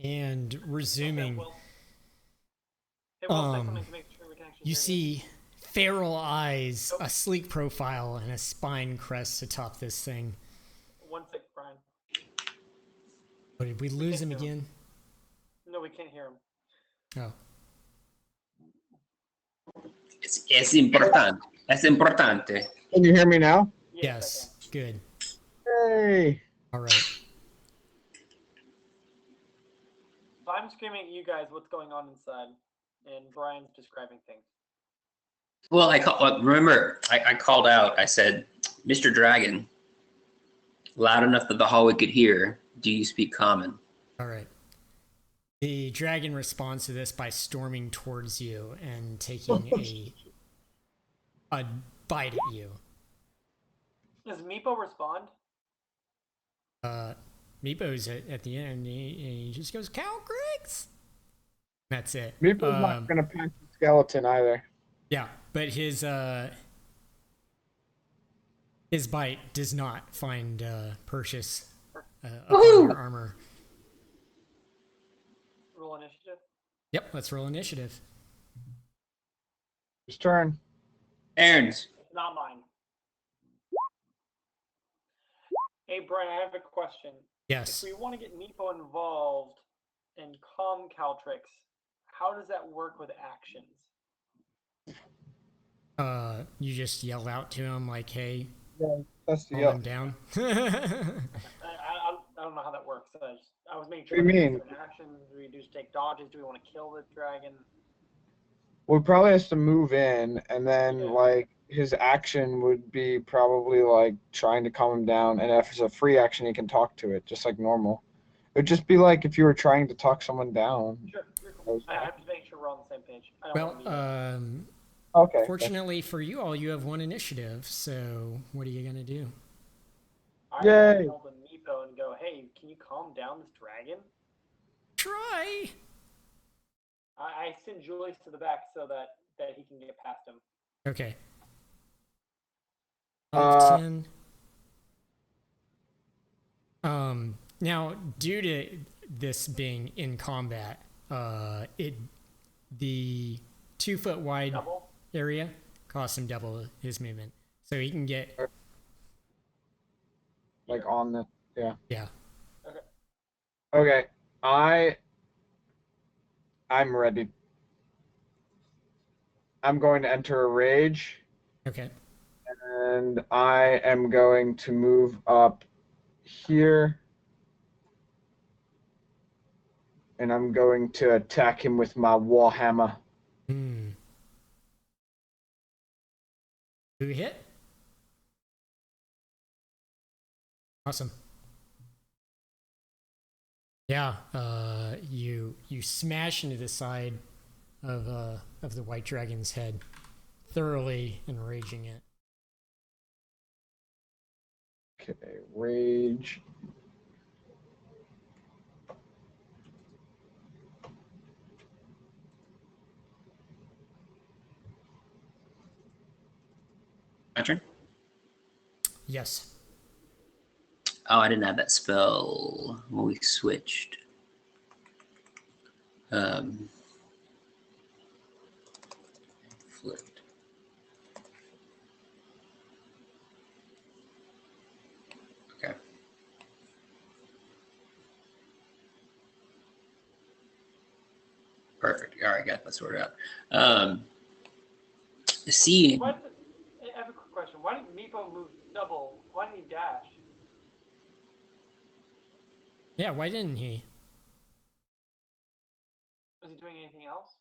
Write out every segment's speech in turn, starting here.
and resuming. Okay, hey, Will, say something to make sure we can actually You hear see feral eyes, Nope. a sleek profile, and a spine crest atop this thing. 1 sec, Brian. Oh, did we lose him can't hear again? No, we can't hear him. Oh. Es importante. Es importante. Can you hear me now? Yes. Good. Hey. All right. So I'm screaming at you guys what's going on inside, and Brian's describing things. Well, remember, I called out. I said, Mr. Dragon, loud enough that the hallway could hear. Do you speak common? All right. The dragon responds to this by storming towards you and taking a bite at you. Does Meepo respond? Meepo's at the end, and he just goes, "Cow Griggs." That's it. Meepo's not gonna pack the skeleton either. Yeah, but his bite does not find Perseus upon your armor. Roll initiative. Yep, let's roll initiative. His turn. Aaron's. Not mine. Hey, Brian, I have a question. Yes. If we want to get Meepo involved and calm Caltrix, how does that work with actions? You just yell out to him like, "Hey, Yeah, that's the calm him down." I don't know how that works. I was making sure. What do you mean? An action? Do we just take dodges? Do we want to kill the dragon? Well, he probably has to move in, and then Yeah. like his action would be probably like trying to calm him down. And if it's a free action, he can talk to it just like normal. It would just be like if you were trying to talk someone down. Sure, you're cool. I have to make sure we're on the same page. I don't Well, want to be Okay. fortunately for you all, you have one initiative. So what are you gonna do? I Yay. tell the Meepo and go, hey, can you calm down this dragon? Try. I send Julius to the back so that he can get past him. Okay. 5, 10. Now, due to this being in combat, the 2 foot wide Double? area costs him double his movement, so he can get Like on the yeah. Okay. I'm ready. I'm going to enter a rage, Okay. and I am going to move up here, and I'm going to attack him with my warhammer. Hmm. Do we hit? Awesome. Yeah. You smash into the side of the white dragon's head, thoroughly enraging it. Okay, rage. My turn? Yes. Oh, I didn't have that spell when we switched. Flipped. Okay. Perfect. All right, got that sorted out. Seeing. I have a quick question. Why didn't Meepo move double? Why didn't he dash? Yeah. Why didn't he? Was he doing anything else?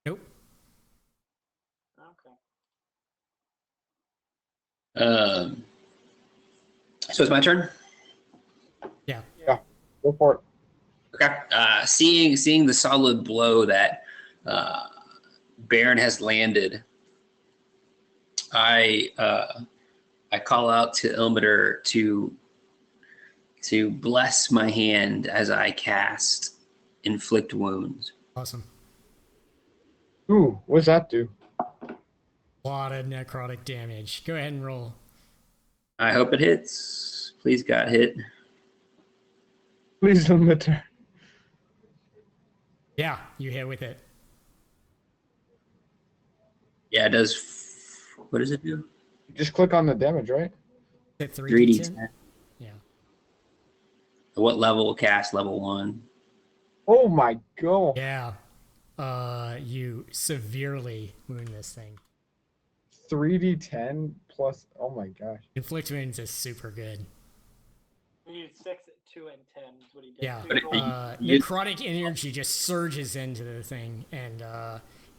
Nope. Okay. So it's my turn. Yeah. Go for it. Okay. Seeing the solid blow that Baron has landed, I call out to Ilmater to bless my hand as I cast Inflict Wounds. Awesome. Ooh, what's that do? A lot of necrotic damage. Go ahead and roll. I hope it hits. Please, God, hit. Please don't matter. Yeah, you hit with it. Yeah, it does. What does it do? Just click on the damage, right? Hit 3d10. 3d10. Yeah. What level cast? Level 1. Oh my god. Yeah. You severely wound this thing. 3d10 plus. Oh my gosh. Inflict wounds is super good. You need 6, 2, and 10 is what he did. Yeah. So you roll- Necrotic energy just surges into the thing, and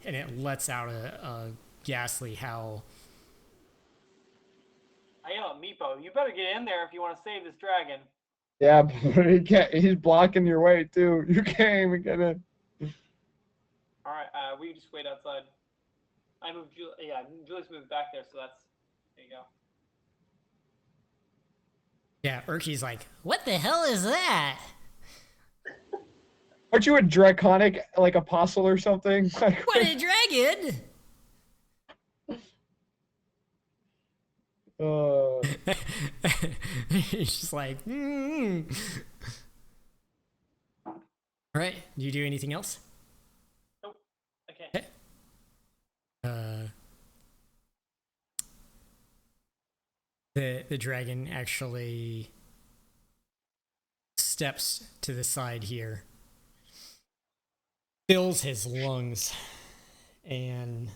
it lets out a ghastly howl. I yell at Meepo, you better get in there if you want to save this dragon. Yeah, but he can't. He's blocking your way too. You can't even get in. Alright, we just wait outside. I moved Julius moved back there, so that's there you go. Yeah, Urki's like, what the hell is that? Aren't you a draconic like apostle or something? Like, What a dragon! He's just like, All right, do you do anything else? Nope. I can't. Okay. The dragon actually steps to the side here, fills his lungs, and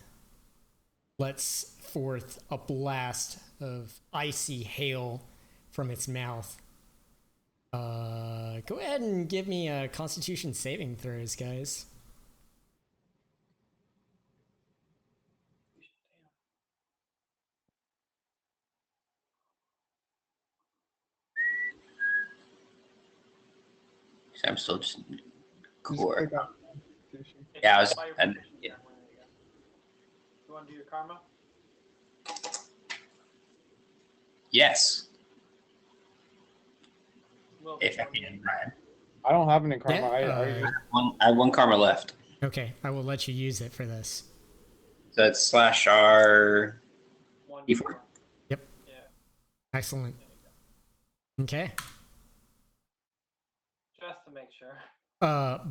lets forth a blast of icy hail from its mouth. Go ahead and give me a Constitution saving throws, guys. I'm still just just core. click on- Yeah, I was. By your And, proficiency, yeah. there you go. You want to do your karma? Yes, Will if I can, Brian. I don't have any karma. Yeah, I have one karma left. Okay, I will let you use it for this. So it's slash R. 1 D4. more. Yep. Yeah. Excellent. Okay. Just to make sure.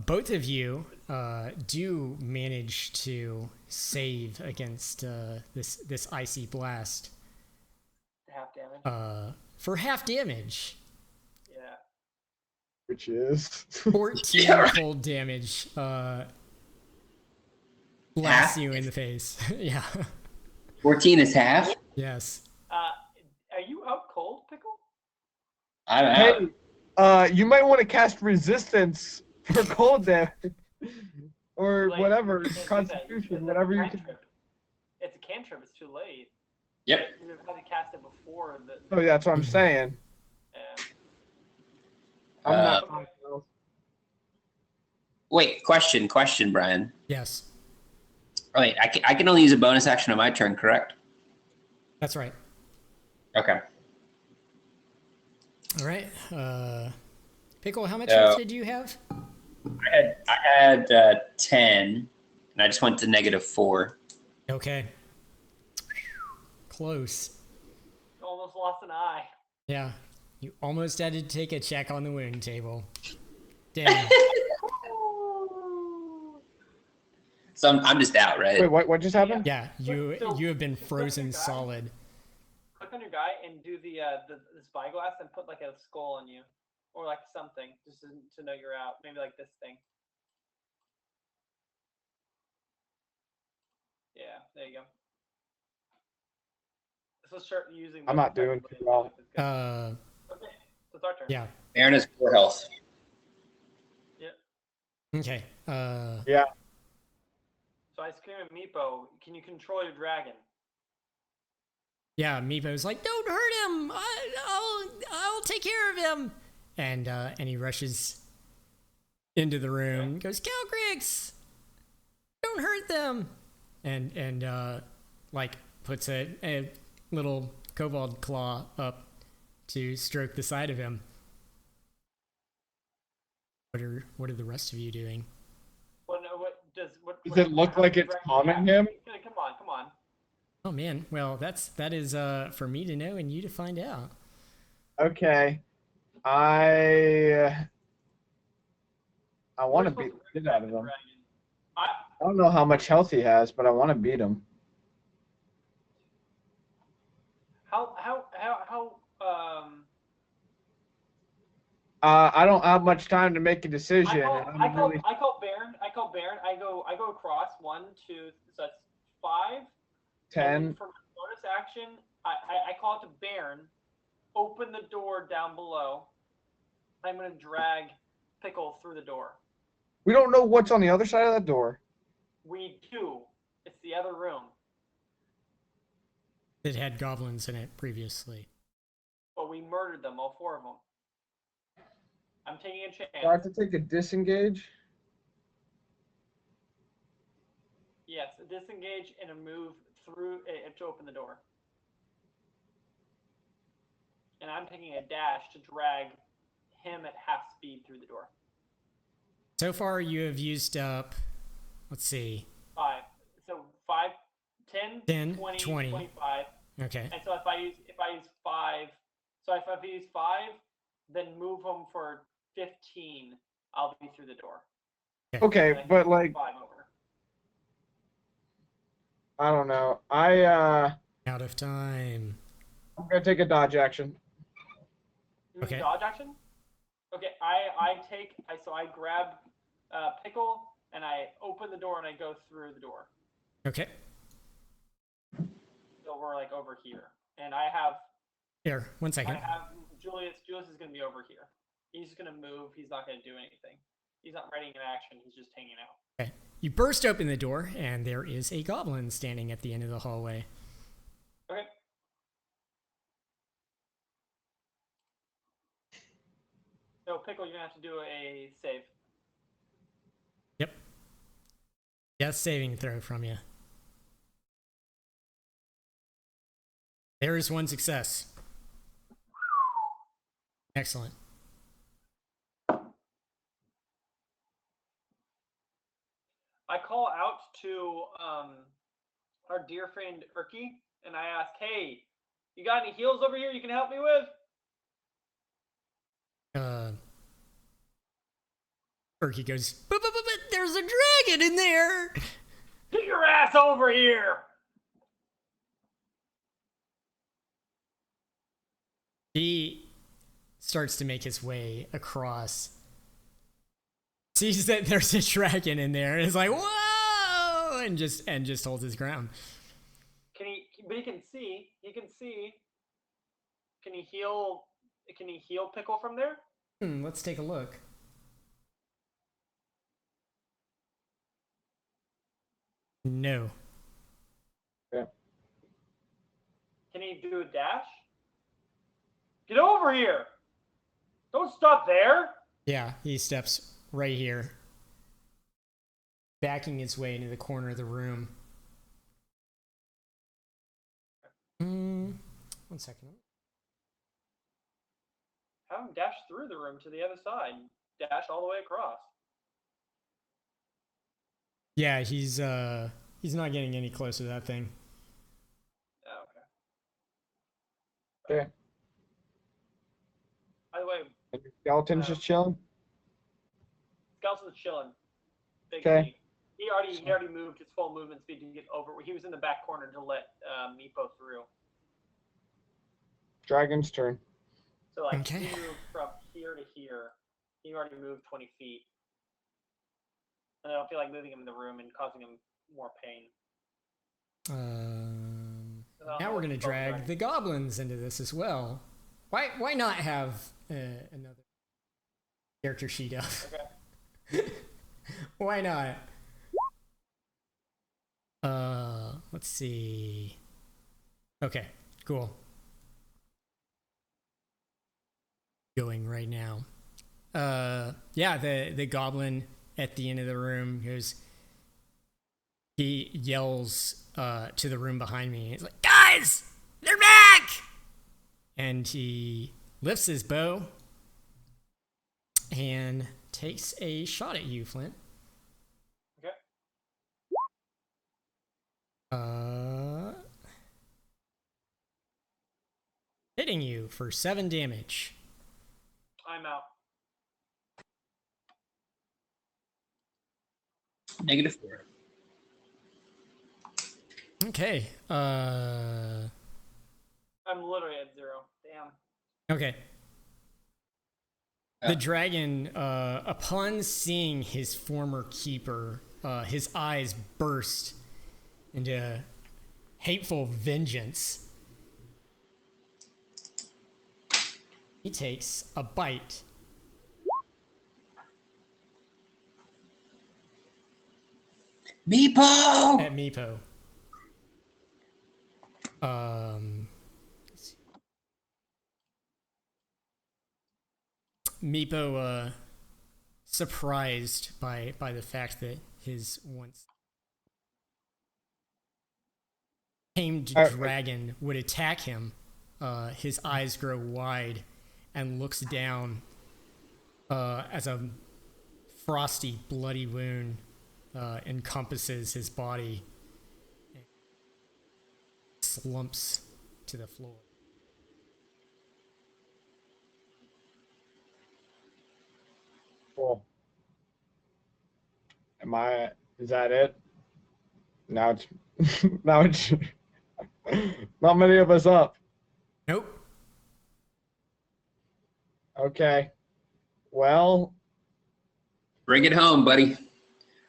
Both of you do manage to save against this icy blast Half damage. for half damage. Yeah. which is 14 Yeah, right. cold damage. Blasts Half? you in the face. Yeah. 14 is half. Yes. Are you out cold, Pickle? I'm out. hey, you might want to cast resistance for cold damage, or Like, whatever you can't do that. Constitution, It's whatever a you can. cantrip. It's a cantrip. It's too late. Yep. You would have had to cast it before the. Oh, that's what I'm saying. Yeah. I'm not. Okay. Wait, question, Brian. Yes. Oh, wait, I can only use a bonus action on my turn, correct? That's right. Okay. All right. Pickle, how much So- health did you have? I had 10, and I just went to -4. Okay. Close. You almost lost an eye. Yeah. You almost had to take a check on the wound table. Damn. So I'm just out, right? Wait, what just happened? Yeah, you have been frozen solid. Click on your guy and do the spyglass and put like a skull on you, or like something, just to know you're out. Maybe like this thing. Yeah, there you go. So start using. I'm not doing too well. Okay, so it's our turn. Yeah. Aaron has 4 health. Okay. Yeah. So I scream at Meepo, "Can you control your dragon?" Yeah, Meepo's like, "Don't hurt him. I'll take care of him." And he rushes into the room. And goes, "Calcrix, don't hurt them." And like puts a little kobold claw up to stroke the side of him. What are the rest of you doing? Well, no, what Does it look how like does it's dragon calming react? him? Come on. Oh man, well that is for me to know and you to find out. Okay. I I want to We're beat supposed the bring shit out back of the him. dragon. I don't know how much health he has, but I want to beat him. I don't have much time to make a decision. I call Baron. I go across 1, 2, so that's 5. And then 10. for my bonus action, I call it to Baron. Open the door down below. I'm gonna drag Pickle through the door. We don't know what's on the other side of that door. We do. It's the other room. It had goblins in it previously. But we murdered them, all 4 of them. I'm taking a chance. Do I have to take a disengage? Yes, a disengage and a move through to open the door. And I'm taking a dash to drag him at half speed through the door. So far, you have used up, let's see, 5. So 5, 10, 10, 20, 20. 25. Okay. And so if I use 5, so if I use 5, then move him for 15, I'll be through the door. Okay, And I but can like, 5 over. I don't know. Out of time. I'm gonna take a dodge action. You mean Okay. dodge action? Okay, I grab Pickle and I open the door and I go through the door. Okay. So we're like over here, and I have Here, 1 second. Julius. Julius is gonna be over here. He's gonna move. He's not gonna do anything. He's not ready in action. He's just hanging out. Okay. You burst open the door, and there is a goblin standing at the end of the hallway. Okay. So Pickle, you're gonna have to do a save. Yep. Death saving throw from you. There is 1 success. Excellent. I call out to our dear friend Erky, and I ask, "Hey, you got any heals over here you can help me with?" Erky goes, but there's a dragon in there! Get your ass over here! He starts to make his way across. Sees that there's a dragon in there and is like, whoa! And just holds his ground. But he can see. He can see. Can he heal? Can he heal Pickle from there? Let's take a look. No. Yeah. Can he do a dash? Get over here! Don't stop there! Yeah, he steps right here, backing his way into the corner of the room. 1 second. Have him dash through the room to the other side. Dash all the way across. Yeah, he's not getting any closer to that thing. Oh, okay. Okay. By the way, And your skeleton's just chilling. Skeleton's chilling. Big Okay. T. He already moved his full movement speed to get over. He was in the back corner to let Meepo through. Dragon's turn. So like Okay. he moved from here to here. He already moved 20 feet. And I don't feel like moving him in the room and causing him more pain. Now we're gonna drag the goblins into this as well. Why not have another character sheet up? Okay. Why not? Let's see. Okay, cool. Going right now. Yeah, the goblin at the end of the room goes. He yells to the room behind me. He's like, "Guys, they're back!" And he lifts his bow and takes a shot at you, Flint. Okay. Hitting you for 7 damage. I'm out. -4. Okay. I'm literally at 0. Damn. Okay. The dragon, upon seeing his former keeper, his eyes burst into hateful vengeance. He takes a bite. Meepo! At Meepo. Meepo, surprised by the fact that his once tamed dragon would attack him, his eyes grow wide and looks down as a frosty, bloody wound encompasses his body and slumps to the floor. Cool. Is that it? Now it's now it's not many of us up. Nope. Okay. Well, Bring it home, buddy.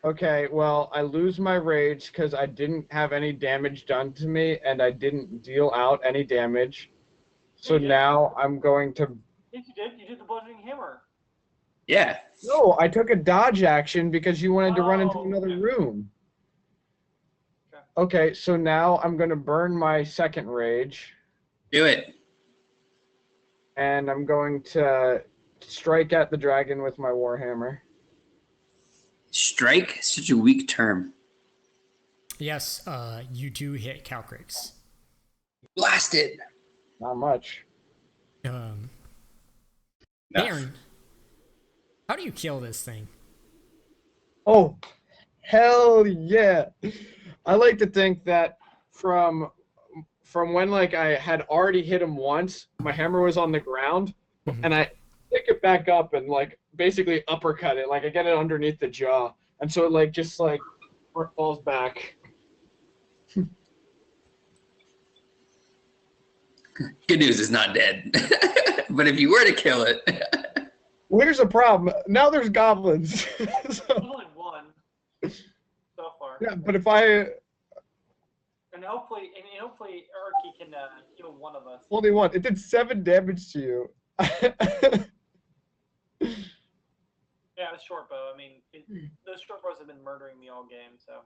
okay, well, I lose my rage because I didn't have any damage done to me and I didn't deal out any damage. So You did. now I'm going to. Yes, you did. You did the bludgeoning hammer. Yeah. No, I took a dodge action because you wanted to run into Oh, another okay. room. Okay. Okay, so now I'm going to burn my second rage Do it. and I'm going to strike at the dragon with my warhammer. Strike? Such a weak term. Yes, you do hit Calcrix. Blast it. Not much. Enough. Aaron, how do you kill this thing? Oh, hell yeah. I like to think that from when like I had already hit him once, my hammer was on the ground, Mhm. and I pick it back up and like basically uppercut it, like I get it underneath the jaw, and so it like just like falls back. Good news, it's not dead. But if you were to kill it, Well, here's the problem. Now there's goblins. There's So, only one so far. yeah, but if I And hopefully Erky can heal one of us. only one, it did 7 damage to you. Yeah, the short bow. I mean, those short bows have been murdering me all game, so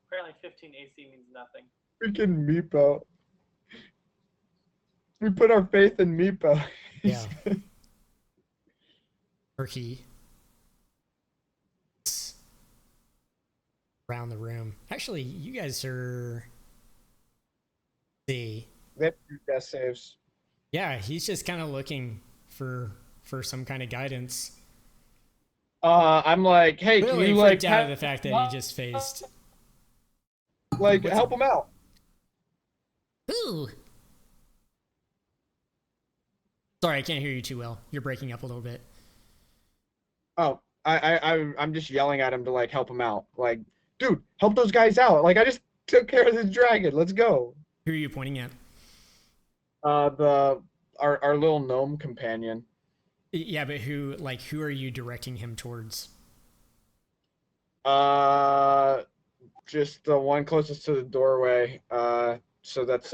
apparently 15 AC means nothing. Freaking Meepo. We put our faith in Meepo. Yeah. Turkey. Around the room. Actually, you guys are. See. They have 2 death saves. Yeah, he's just kind of looking for some kind of guidance. I'm like, hey, can Clearly you like freaked out of the fact that he just faced. help him out? Ooh. Sorry, I can't hear you too well. You're breaking up a little bit. Oh, I'm just yelling at him to like help him out. Like, dude, help those guys out. Like, I just took care of this dragon. Let's go. Who are you pointing at? Our little gnome companion. Yeah, but who are you directing him towards? Just the one closest to the doorway. So that's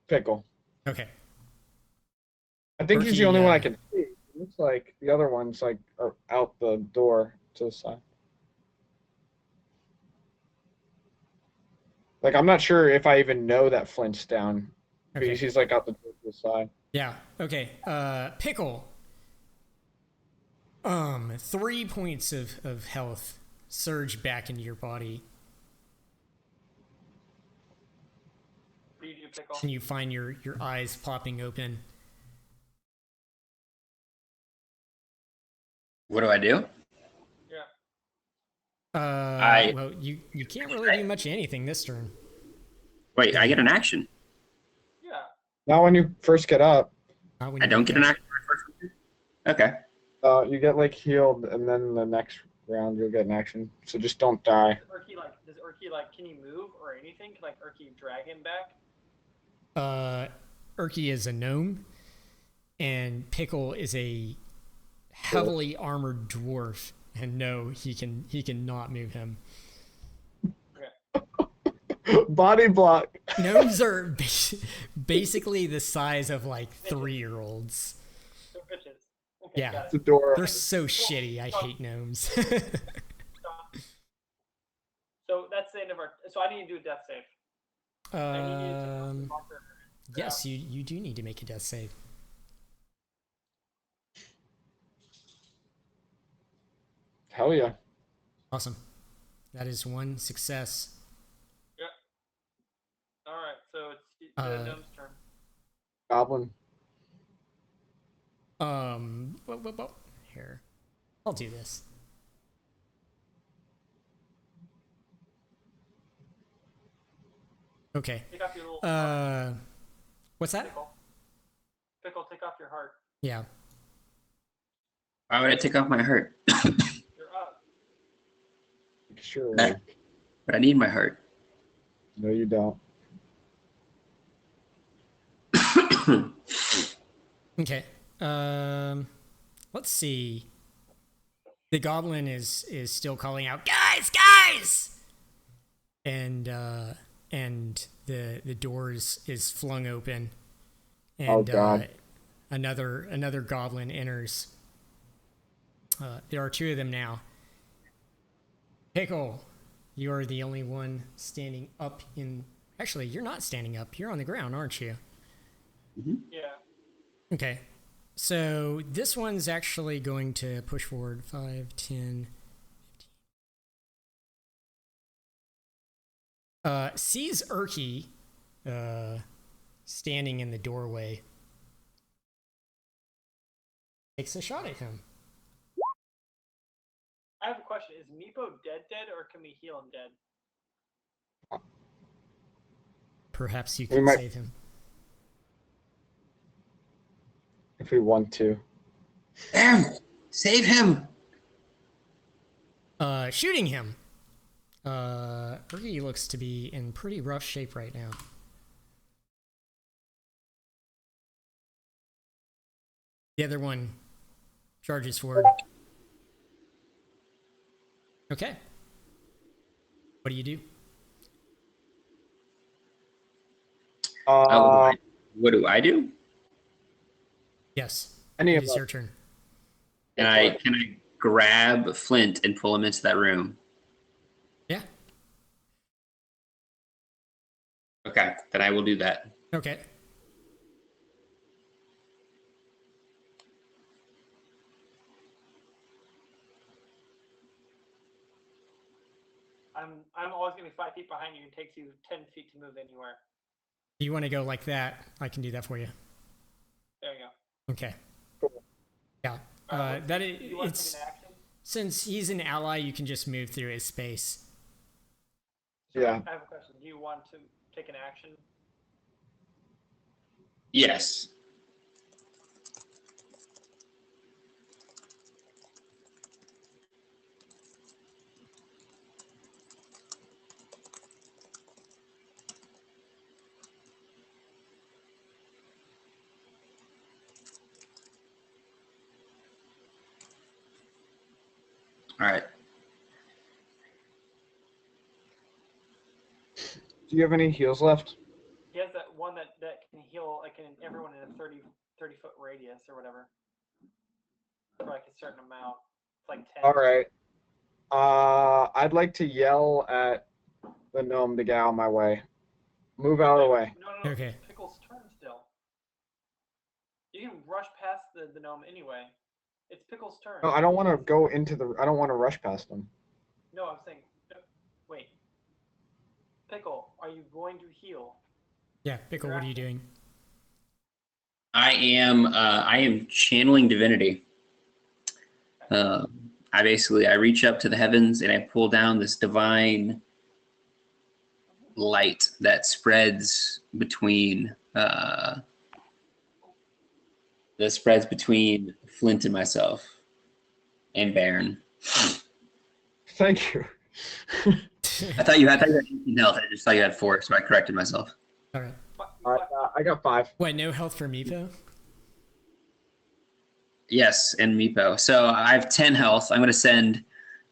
Pickle. Okay. I think he's Perky, the only one I can see. It looks like the other ones like are out the door to the side. Like, I'm not sure if I even know that Flint's down. Okay. Because he's like out the door to the side. Yeah. Okay. Pickle. 3 points of health surge back into your body. What do you do, Pickle? And you find your eyes popping open. what do I do? Yeah. Well, you can't really do much of anything this turn. Wait, I get an action. Yeah. Not when you first get up. Not when I you don't wake get an up. action. Okay. You get like healed, and then the next ground, you'll get an action. So just don't die. Does Urki like can he move or anything? Can like Urki drag him back? Urki is a gnome, and Pickle is a heavily armored dwarf. And no, he cannot move him. Body block. Gnomes are basically the size of like 3-year-olds. They're bitches. Okay, Yeah. got It's it. adorable. They're so shitty. I hate gnomes. So that's the end of our. So I need to do a death save. I need you to marker. Yes, you do need to make a death save. Hell yeah. Awesome. That is one success. All right, so it's the gnome's turn. Goblin. Here. I'll do this. Okay. Take off your little. What's that? Pickle, take off your heart. Yeah. Why would I take off my heart? You're up. Sure. But I need my heart. No, you don't. Okay. Let's see. The goblin is still calling out, guys! And the doors is flung open, and Oh, God. another goblin enters. There are 2 of them now. Pickle, you are the only one standing up in. Actually, you're not standing up. You're on the ground, aren't you? Yeah. Okay. So this one's actually going to push forward 5, 10, 15. Sees Urki standing in the doorway. Takes a shot at him. I have a question. Is Meepo dead, or can we heal him dead? Perhaps you We can might- save him. If we want to. Damn! Save him! Shooting him. Urki looks to be in pretty rough shape right now. The other one charges forward. Okay. What do you do? What do I do? Yes. Any It of is us. your turn. Can I grab Flint and pull him into that room? Yeah. Okay, then I will do that. Okay. I'm always gonna be 5 feet behind you. It takes you 10 feet to move anywhere. Do you want to go like that? I can do that for you. There you go. Okay. Cool. Yeah. Alright, That you want to it's take an action? since he's an ally, you can just move through his space. Yeah. I have a question. Do you want to take an action? Yes. All right. Do you have any heals left? He has that one that can heal like everyone in a 30 foot radius or whatever. For like a certain amount. It's like 10. All right. I'd like to yell at the gnome to get out of my way. Move out of the way. No. Okay. Pickle's turn still. You can rush past the gnome anyway. It's Pickle's turn. No, I don't want to go into the. I don't want to rush past them. No, I'm saying. Wait. Pickle, are you going to heal? Yeah, Pickle, what are you doing? I am channeling divinity. I reach up to the heavens and I pull down this divine light that spreads between Flint and myself and Baron. Thank you. I thought you had 18 health. I just thought you had 4, so I corrected myself. All right. I got 5. Wait, no health for Meepo? Yes, and Meepo. So I have 10 health. I'm going to send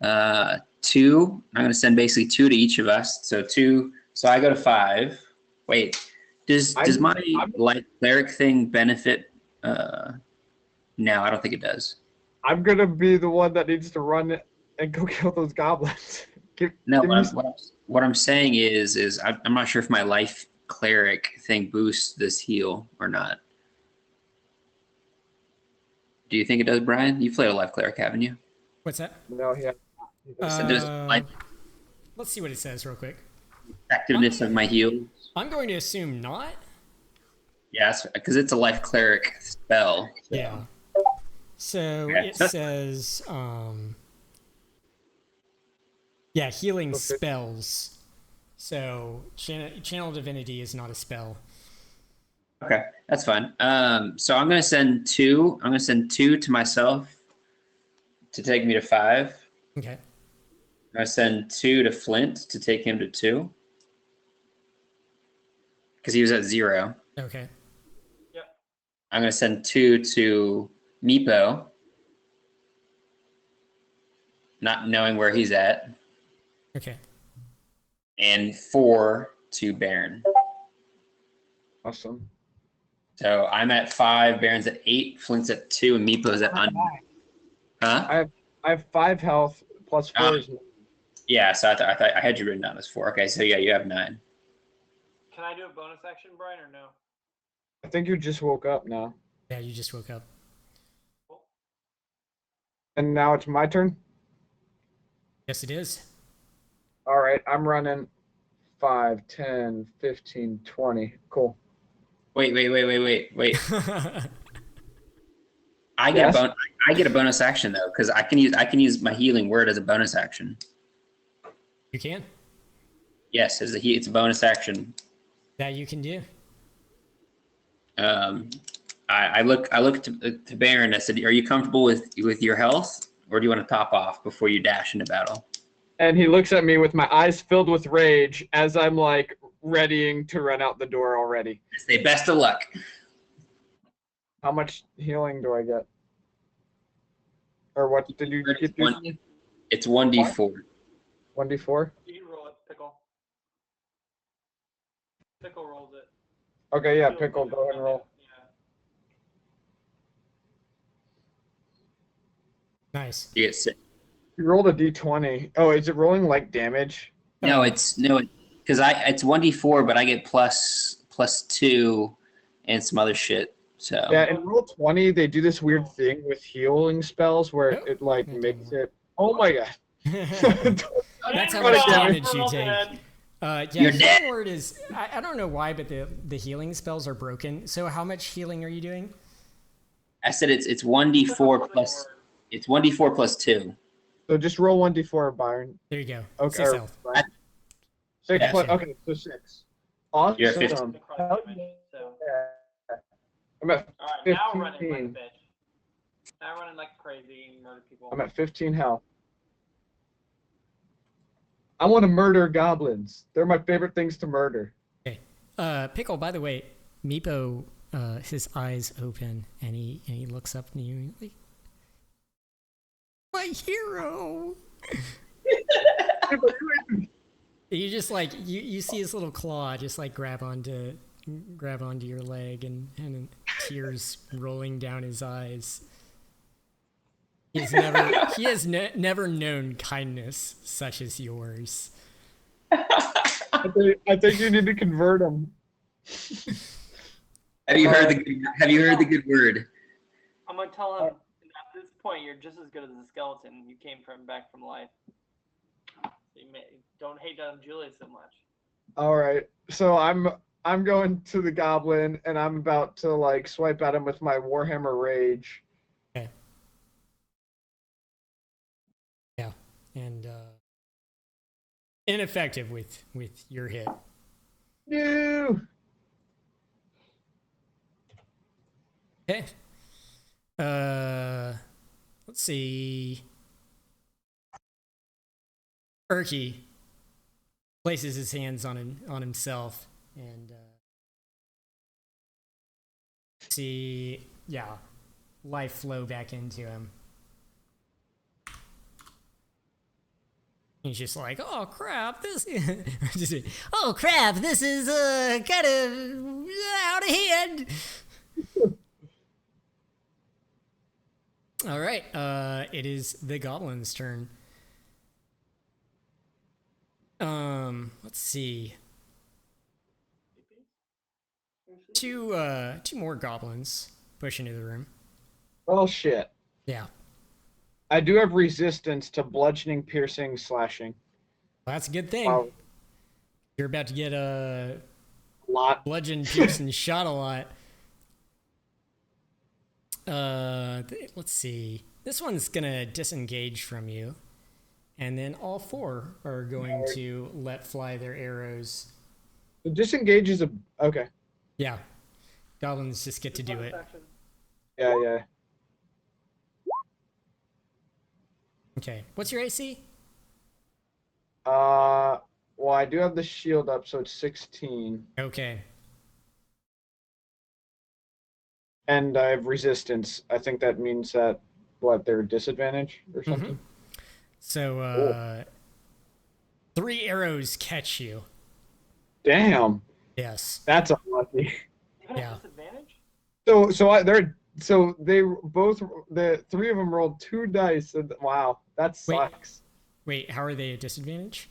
2. I'm going to send basically 2 to each of us. So 2. So I go to 5. Wait, does my light cleric thing benefit? No, I don't think it does. I'm gonna be the one that needs to run and go kill those goblins. No, give me what I'm saying is I'm not sure if my life cleric thing boosts this heal or not. Do you think it does, Brian? You've played a life cleric, haven't you? What's that? No, yeah. So does life Let's see what it says real quick. effectiveness of my heal? I'm going to assume not. Yes, because it's a life cleric spell. So. Yeah. So Yeah. it says, yeah, healing Okay. spells. So channel divinity is not a spell. Okay, that's fine. So I'm gonna send 2. I'm gonna send 2 to myself to take me to 5. Okay. I'm gonna send 2 to Flint to take him to 2 because he was at 0. Okay. I'm gonna send 2 to Meepo, not knowing where he's at, Okay. and 4 to Baron. Awesome. So I'm at 5, Baron's at 8, Flint's at 2, and Meepo's at under. Huh? I have 5 health plus 4 is Yeah. So I thought I had you written down as 4. Okay. So yeah, you have 9. Can I do a bonus action, Brian, or no? I think you just woke up now. Yeah, you just woke up. Cool. And now it's my turn? Yes, it is. All right, I'm running 5, 10, 15, 20. Cool. Wait. I Yes? get a bonus action though, because I can use my healing word as a bonus action. You can. Yes, it's a bonus action. That you can do. I look to Baron. I said, "Are you comfortable with your health, or do you want to top off before you dash into battle?" And he looks at me with my eyes filled with rage as I'm like readying to run out the door already. I say, "Best of luck." How much healing do I get? Or what did you get? It's 1d4. 1d4? You can roll it, Pickle. Pickle rolls it. Okay, yeah, He'll Pickle, do go ahead and roll. Yeah. Nice. You get 6. You rolled a d20. Oh, is it rolling like damage? No, because it's 1d4, but I get plus 2 and some other shit. So Yeah, in roll 20, they do this weird thing with healing spells where Oh. it like makes it. Oh my god. That's how What much a damage damage. you take. Yeah, You're dead. healing word is. I don't know why, but the healing spells are broken. So how much healing are you doing? I said it's 1d4 plus 2. So just roll 1d4, Byron. There you go. Okay. 6 or health. Brian. 6 Yeah, plus. sure. Okay, so 6. Awesome. You're at 15. Hell Damage, so. yeah. I'm at All right, now running like a 15. bitch. Now running like crazy and murder people. I'm at 15 health. I want to murder goblins. They're my favorite things to murder. Okay. Pickle. By the way, Meepo, his eyes open and he looks up and you like, my hero. You just like you see his little claw just like grab onto your leg and tears rolling down his eyes. He has never known kindness such as yours. I think you need to convert them. Have you heard the good word? I'm gonna tell him at this point you're just as good as the skeleton. You came back from life. Don't hate on Julius so much. All right. So I'm going to the goblin and I'm about to like swipe at him with my Warhammer Rage. Okay. Yeah, and ineffective with your hit. No. Okay. Let's see. Erky places his hands on himself and see, yeah, life flow back into him. He's just like, oh crap, this oh crap, this is kind of out of hand. All right, it is the goblin's turn. Let's see. Two more goblins push into the room. Well, shit. Yeah. I do have resistance to bludgeoning, piercing, slashing. Well, that's a good thing. Wow. You're about to get a Lot. bludgeon, pierce, and shot a lot. Let's see. This one's gonna disengage from you, and then all four are going to let fly their arrows. The disengage is a okay. Yeah, goblins just get to do it. Yeah. Okay, what's your AC? Well, I do have the shield up, so it's 16, Okay, and I have resistance. I think that means that they're disadvantage or something. so 3 arrows catch you. Damn, Yes. that's unlucky. Even Yeah. a disadvantage? So they both, the 3 of them rolled 2 dice. And, wow, that sucks. Wait, how are they at disadvantage?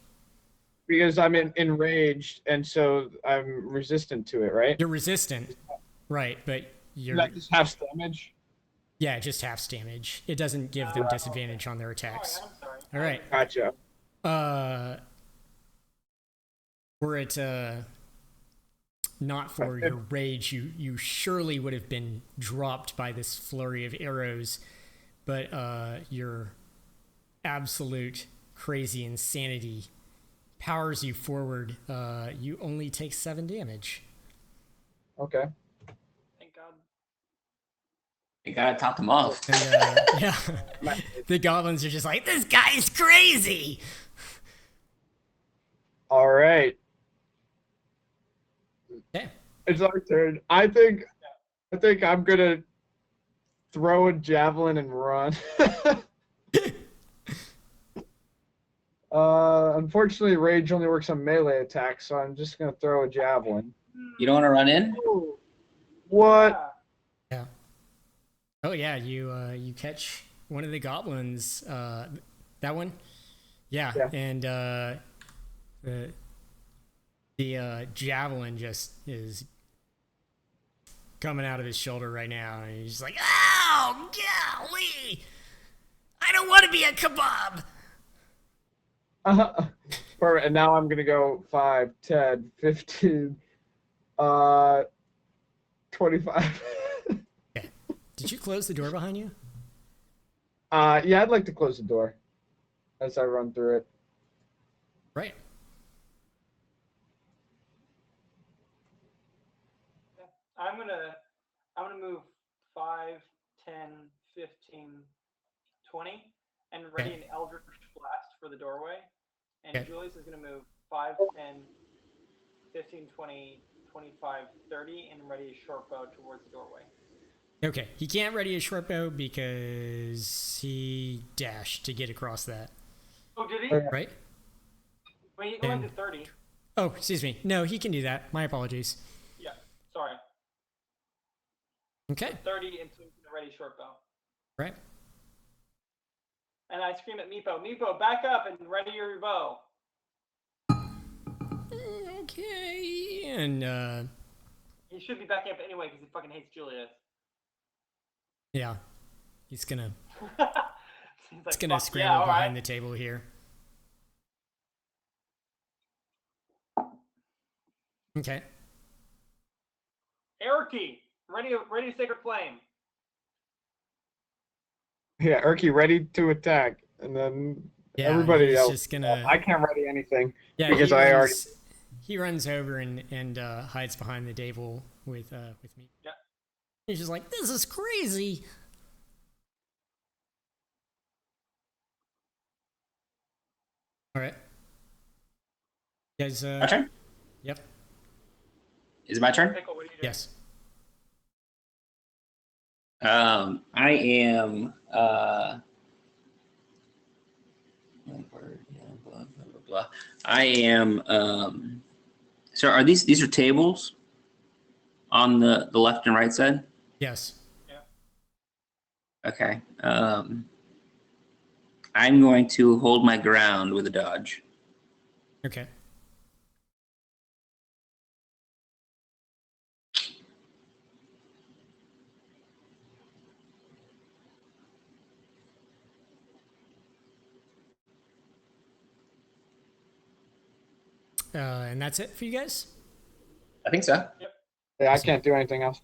Because I'm enraged, and so I'm resistant to it, right? You're resistant, right? But you're That just half damage. yeah, just half damage. It doesn't give them disadvantage on their attacks. I'm sorry. All right. Gotcha. Were it not for your rage, you surely would have been dropped by this flurry of arrows. But your absolute crazy insanity powers you forward. You only take 7 damage. Okay. Thank God. You gotta top them off. And, yeah, the goblins are just like, this guy's crazy. All right. Okay. It's our turn. I think I'm gonna throw a javelin and run. Unfortunately, rage only works on melee attacks, so I'm just gonna throw a javelin. You don't want to run in? What? Yeah. Oh yeah, you catch one of the goblins. That one. Yeah. Yeah. And the javelin just is coming out of his shoulder right now, and he's just like, "Oh golly, I don't want to be a kebab." Perfect. And now I'm gonna go 5, 10, 15, 25. Okay. Did you close the door behind you? Yeah, I'd like to close the door as I run through it. Right. I'm gonna move 5, 10, 15, 20, and ready an Eldritch Blast for the doorway. And Okay. Julius is gonna move 5, 10, 15, 20, 25, 30, and ready a short bow towards the doorway. Okay. He can't ready a short bow because he dashed to get across that. Oh, did he? Okay. Right. Wait, he only And- did 30. Oh, excuse me. No, he can do that. My apologies. Yeah, sorry. Okay. 30, and so he's gonna ready short bow. Right. And I scream at Meepo, Meepo, back up and ready your bow. Okay. And He should be backing up anyway because he fucking hates Julius. yeah, he's gonna He's like, scramble "Fuck yeah, all behind right." the table here. Okay. Erky, ready Sacred Flame. Yeah, Erky ready to attack, and then Yeah. everybody he's else. just gonna. I can't ready anything. Yeah, because he runs over and hides behind the table with me. Yeah. He's just like, this is crazy. All right. You guys, My turn? yep. Is it my turn? Pickle, what are you doing? Yes. I am blah, blah, blah, blah. I am so are these are tables on the left and right side? Yes. Okay. I'm going to hold my ground with a dodge. Okay. And that's it for you guys? I think so. Yeah, I can't do anything else.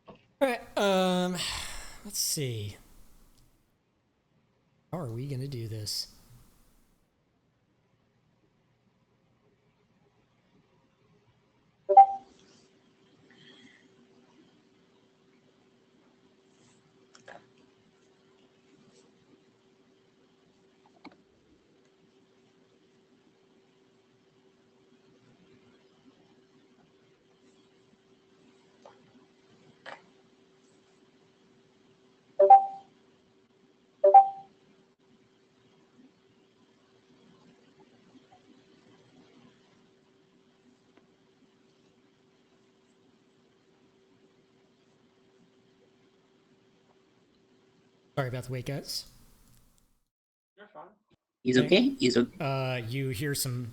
All right. Let's see. How are we gonna do this? Sorry about the wait, guys. You're fine. He's okay. He's okay. You hear some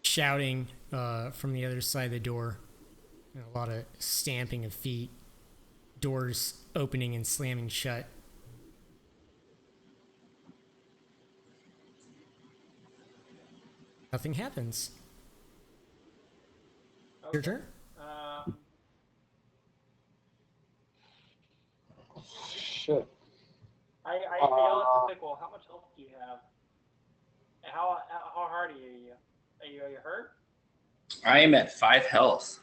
shouting from the other side of the door. And a lot of stamping of feet. Doors opening and slamming shut. Nothing happens. Your Okay. turn? Shit. I yell at the pickle. How much health do you have? And how hard are you? Are you hurt? I am at 5 health.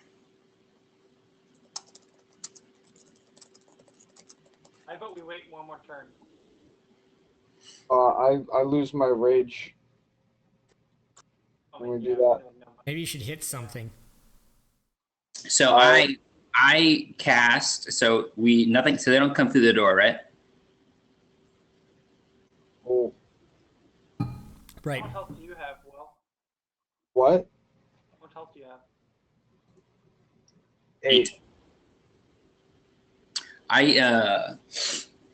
I vote we wait one more turn. I lose my rage. Oh, When we yeah, do that. no. Maybe you should hit something. So I cast so we nothing so they don't come through the door, right? Oh, Right. How much health do you have, Will? what? How much health do you have? 8.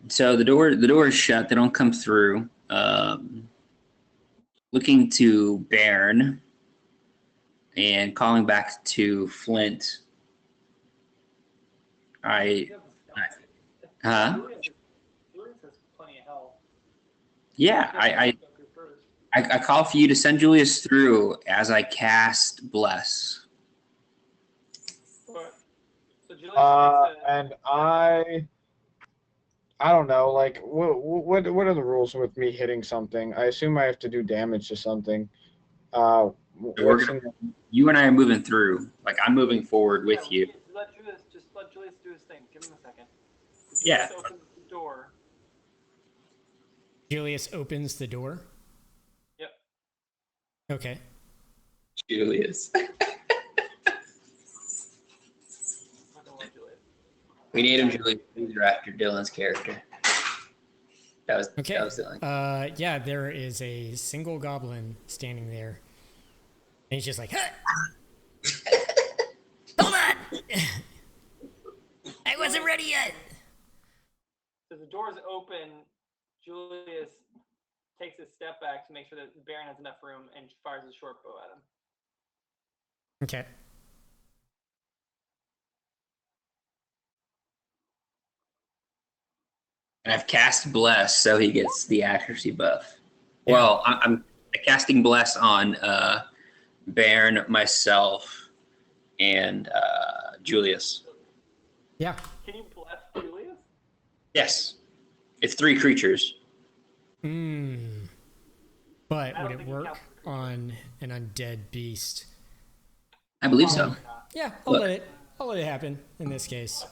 So the door is shut, they don't come through. Looking to Bairn and calling back to Flint. You have a Huh? Julius has plenty of health. Yeah, I Go through first. I call for you to send Julius through as I cast Bless. But, so Julius takes a, And I don't know, like what are the rules with me hitting something? I assume I have to do damage to something. What's in You and I are moving through. Like I'm moving forward with yeah, you. Just let Julius do his thing. Give him a second. So Yeah. Julius opens the door. Julius opens the door. Yep. Julius. I Okay. don't like Julius. We need him Julius Caesar after Dylan's character. That was Okay. Dylan. Yeah, there is a single goblin standing there. And he's just like, huh! Hold on! I wasn't ready yet! So the door's open. Julius takes a step back to make sure that Baron has enough room and fires his short bow at him. Okay. And I've cast Bless, so he gets the accuracy buff. Yeah. Well, I'm casting Bless on Bairn, myself, and Julius. Yeah. Can you bless Julius? Yes. It's 3 creatures. But I would don't it think it work counts as a creature. on an undead beast? I believe so. Probably not. Yeah, Look. I'll let it happen in this case.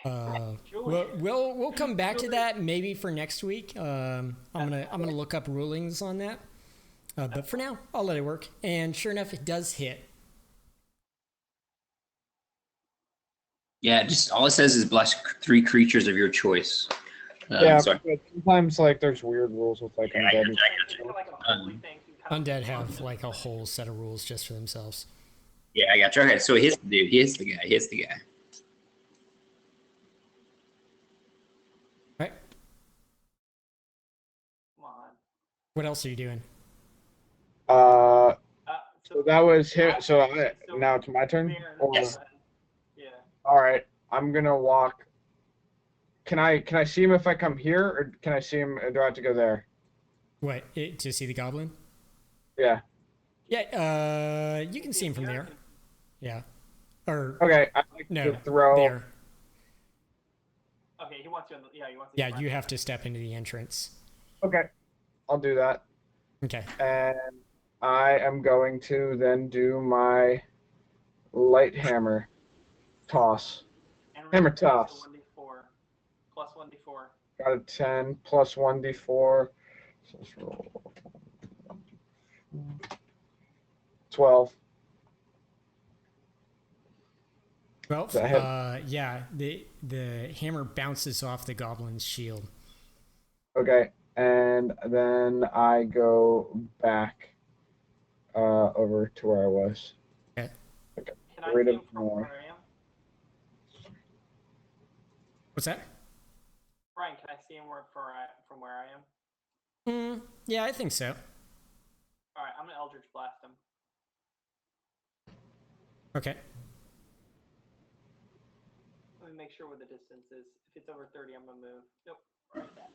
Oh, cool. We'll come back to that maybe for next week. I'm gonna look up rulings on that. But for now, I'll let it work. And sure enough, it does hit. Yeah, just all it says is bless 3 creatures of your choice. Yeah, So but sometimes like there's weird rules with like I undead. got you. It's kind of like a holy thing. You kind of Undead have like a whole set of rules just for themselves. Yeah, I got you. Okay, so he hits the dude. He hits the guy. He hits the guy. Right. Come on. What else are you doing? So that was him. Now it's my turn. Baron, Or, Yes. Yeah. all right, I'm gonna walk. Can I see him if I come here, or can I see him? Or do I have to go there? What? To see the goblin? Yeah. Yeah, you can see him from there. Yeah. Or, Okay. I like no, to throw. there. Okay, he wants you on the. Yeah, he wants you. Yeah, you have to step into the entrance. Okay, I'll do that, Okay. and I am going to then do my light hammer toss. And Hammer remember, it's toss. a 1d4 plus 1d4. Got a 10 plus 1d4. So let's roll. 12. 12. That hit? Yeah, the hammer bounces off the goblin's shield. Okay, and then I go back over to where I was. Okay. Can I Right see him up from more. where I am? What's that? Brian, can I see him from where I am? Yeah, I think so. All right, I'm gonna Eldritch Blast him. Okay. Let me make sure what the distance is. If it's over 30, I'm gonna move. Nope, right that.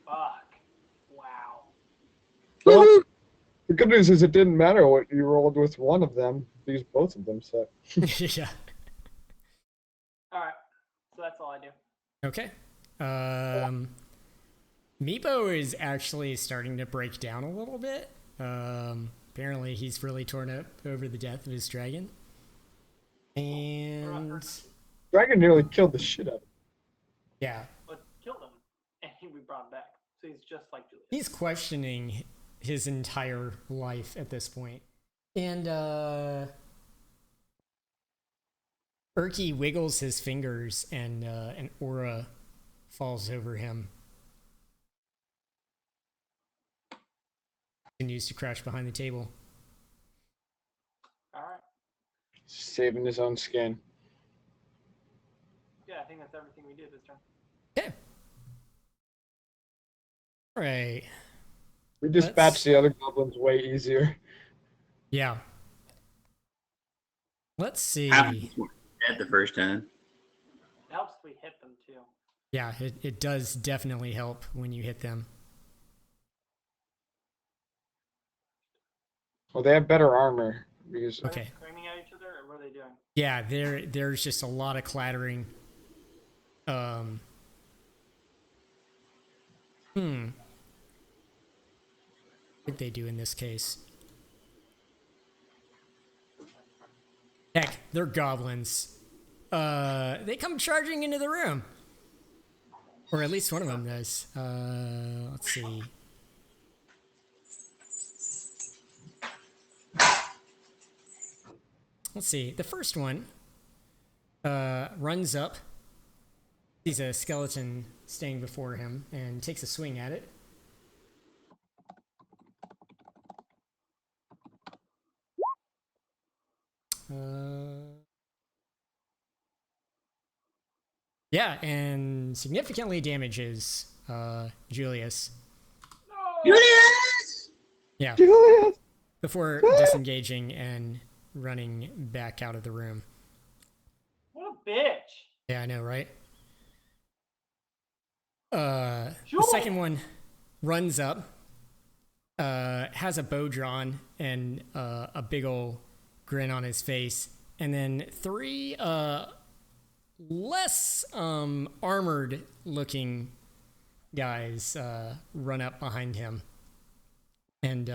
Fuck. Wow. Well, the good news is it didn't matter what you rolled with one of them because both of them set. Yeah. All right, so that's all I do. Okay. Meepo is actually starting to break down a little bit. Apparently he's really torn up over the death of his dragon. And Dragon nearly killed the shit out of him. yeah, But killed him, and we brought him back. So he's just like Julius. he's questioning his entire life at this point. And Erky wiggles his fingers and an aura falls over him. Continues to crouch behind the table. All right. Saving his own skin. Yeah, I think that's everything we did this turn. Okay. All right. We dispatched the other goblins way easier. Yeah. Let's see. Dead the first time. It helps if we hit them too. Yeah, it does definitely help when you hit them. Well, they have better armor because Are Okay. they screaming at each other, or what are they doing? Yeah, there's just a lot of clattering. What did they do in this case? Heck, they're goblins. They come charging into the room. Or at least one of them does. Let's see. Let's see. The first one runs up, sees a skeleton staying before him, and takes a swing at it. Yeah, and significantly damages Julius. Julius! Yeah, Julius! before disengaging and running back out of the room. What a bitch! Yeah, I know, right? The Julius! second one runs up, has a bow drawn and a big ol' grin on his face, and then three less armored looking guys run up behind him. And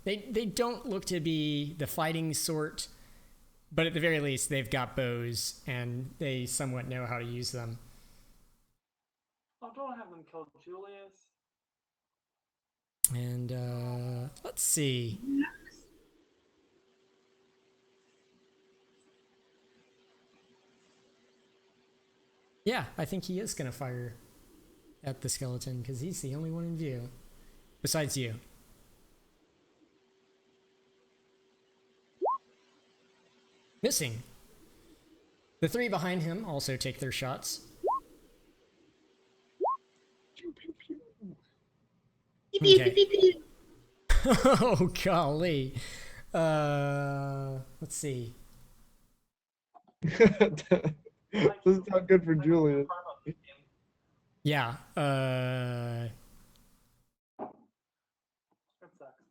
they don't look to be the fighting sort, but at the very least, they've got bows and they somewhat know how to use them. Oh No, don't have them kill Julius. And let's see. Yeah, I think he is gonna fire at the skeleton because he's the only one in view, besides you. Missing. The three behind him also take their shots. Okay. Oh golly. Let's see. This is not good for Julius. Yeah. That sucks.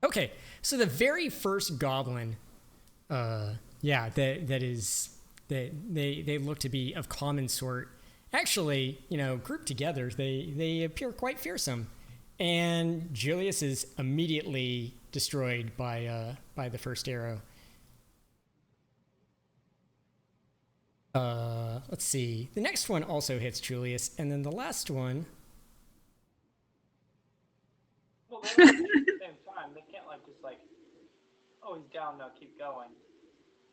Okay. So the very first goblin, yeah, they look to be of common sort. Actually, grouped together, they appear quite fearsome, and Julius is immediately destroyed by the first arrow. Let's see. The next one also hits Julius, and then the last one. Well, they're at the same time. They can't just oh, he's down now, keep going.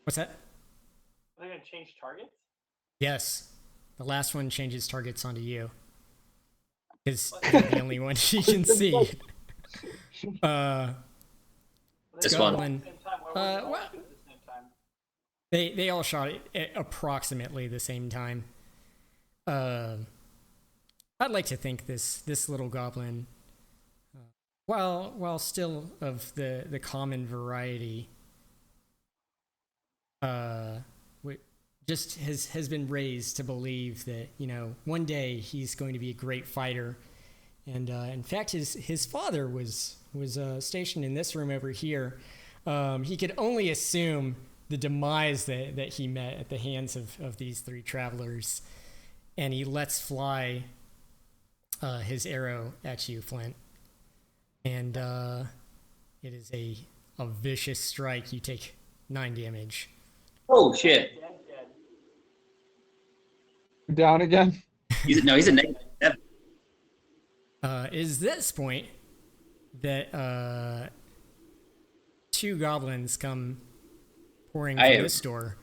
What's that? Are they gonna change targets? Yes, the last one changes targets onto you, because you're the only one he can see. This one. Goblin. Well, At the same time. They all shot it at approximately the same time. I'd like to think this little goblin, while still of the common variety, just has been raised to believe that one day he's going to be a great fighter, and in fact his father was stationed in this room over here. He could only assume the demise that he met at the hands of these three travelers, and he lets fly his arrow at you, Flint, and it is a vicious strike. You take 9 damage. Oh shit! Dead. Down again. He's a -7. Is this point that 2 goblins come pouring from this door.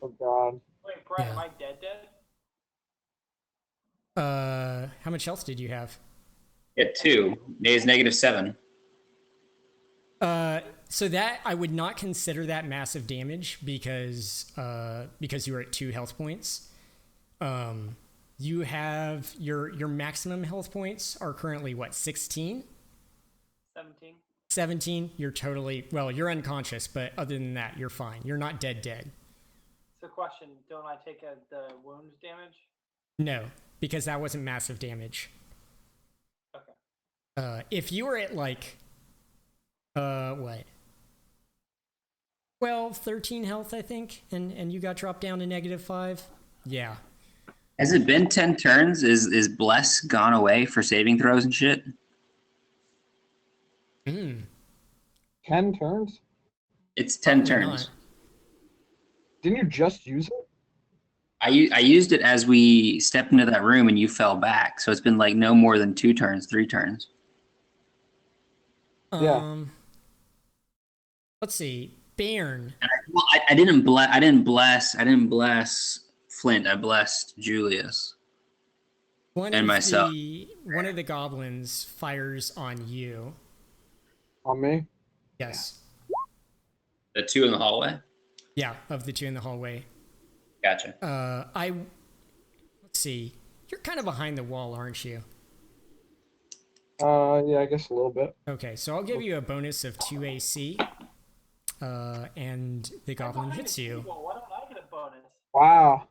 Oh God. Wait, Brett, Yeah. am I dead? How much health did you have? At 2. He's -7. So that I would not consider that massive damage because you were at 2 health points. You have your maximum health points are currently what, 16? 17. 17. You're you're unconscious, but other than that, you're fine. You're not dead. So question, don't I take the wounds damage? No, because that wasn't massive damage. Okay. If you were at what? 12, 13 health, I think, and you got dropped down to -5. Yeah. Has it been 10 turns? Is Bless gone away for saving throws and shit? 10 turns? It's 10 Probably turns. not. Didn't you just use it? I used it as we stepped into that room and you fell back. So it's been no more than 2 turns, 3 turns. Yeah. Let's see. Bairn. And I didn't bless Flint. I blessed Julius. And myself. One of the goblins fires on you. On me? Yes. The 2 in the hallway? Yeah, of the 2 in the hallway. Gotcha. Let's see. You're kind of behind the wall, aren't you? Yeah, I guess a little bit. Okay, so I'll give you a bonus of 2 AC. And the goblin behind hits this you. Table. Why don't I get a bonus? Wow.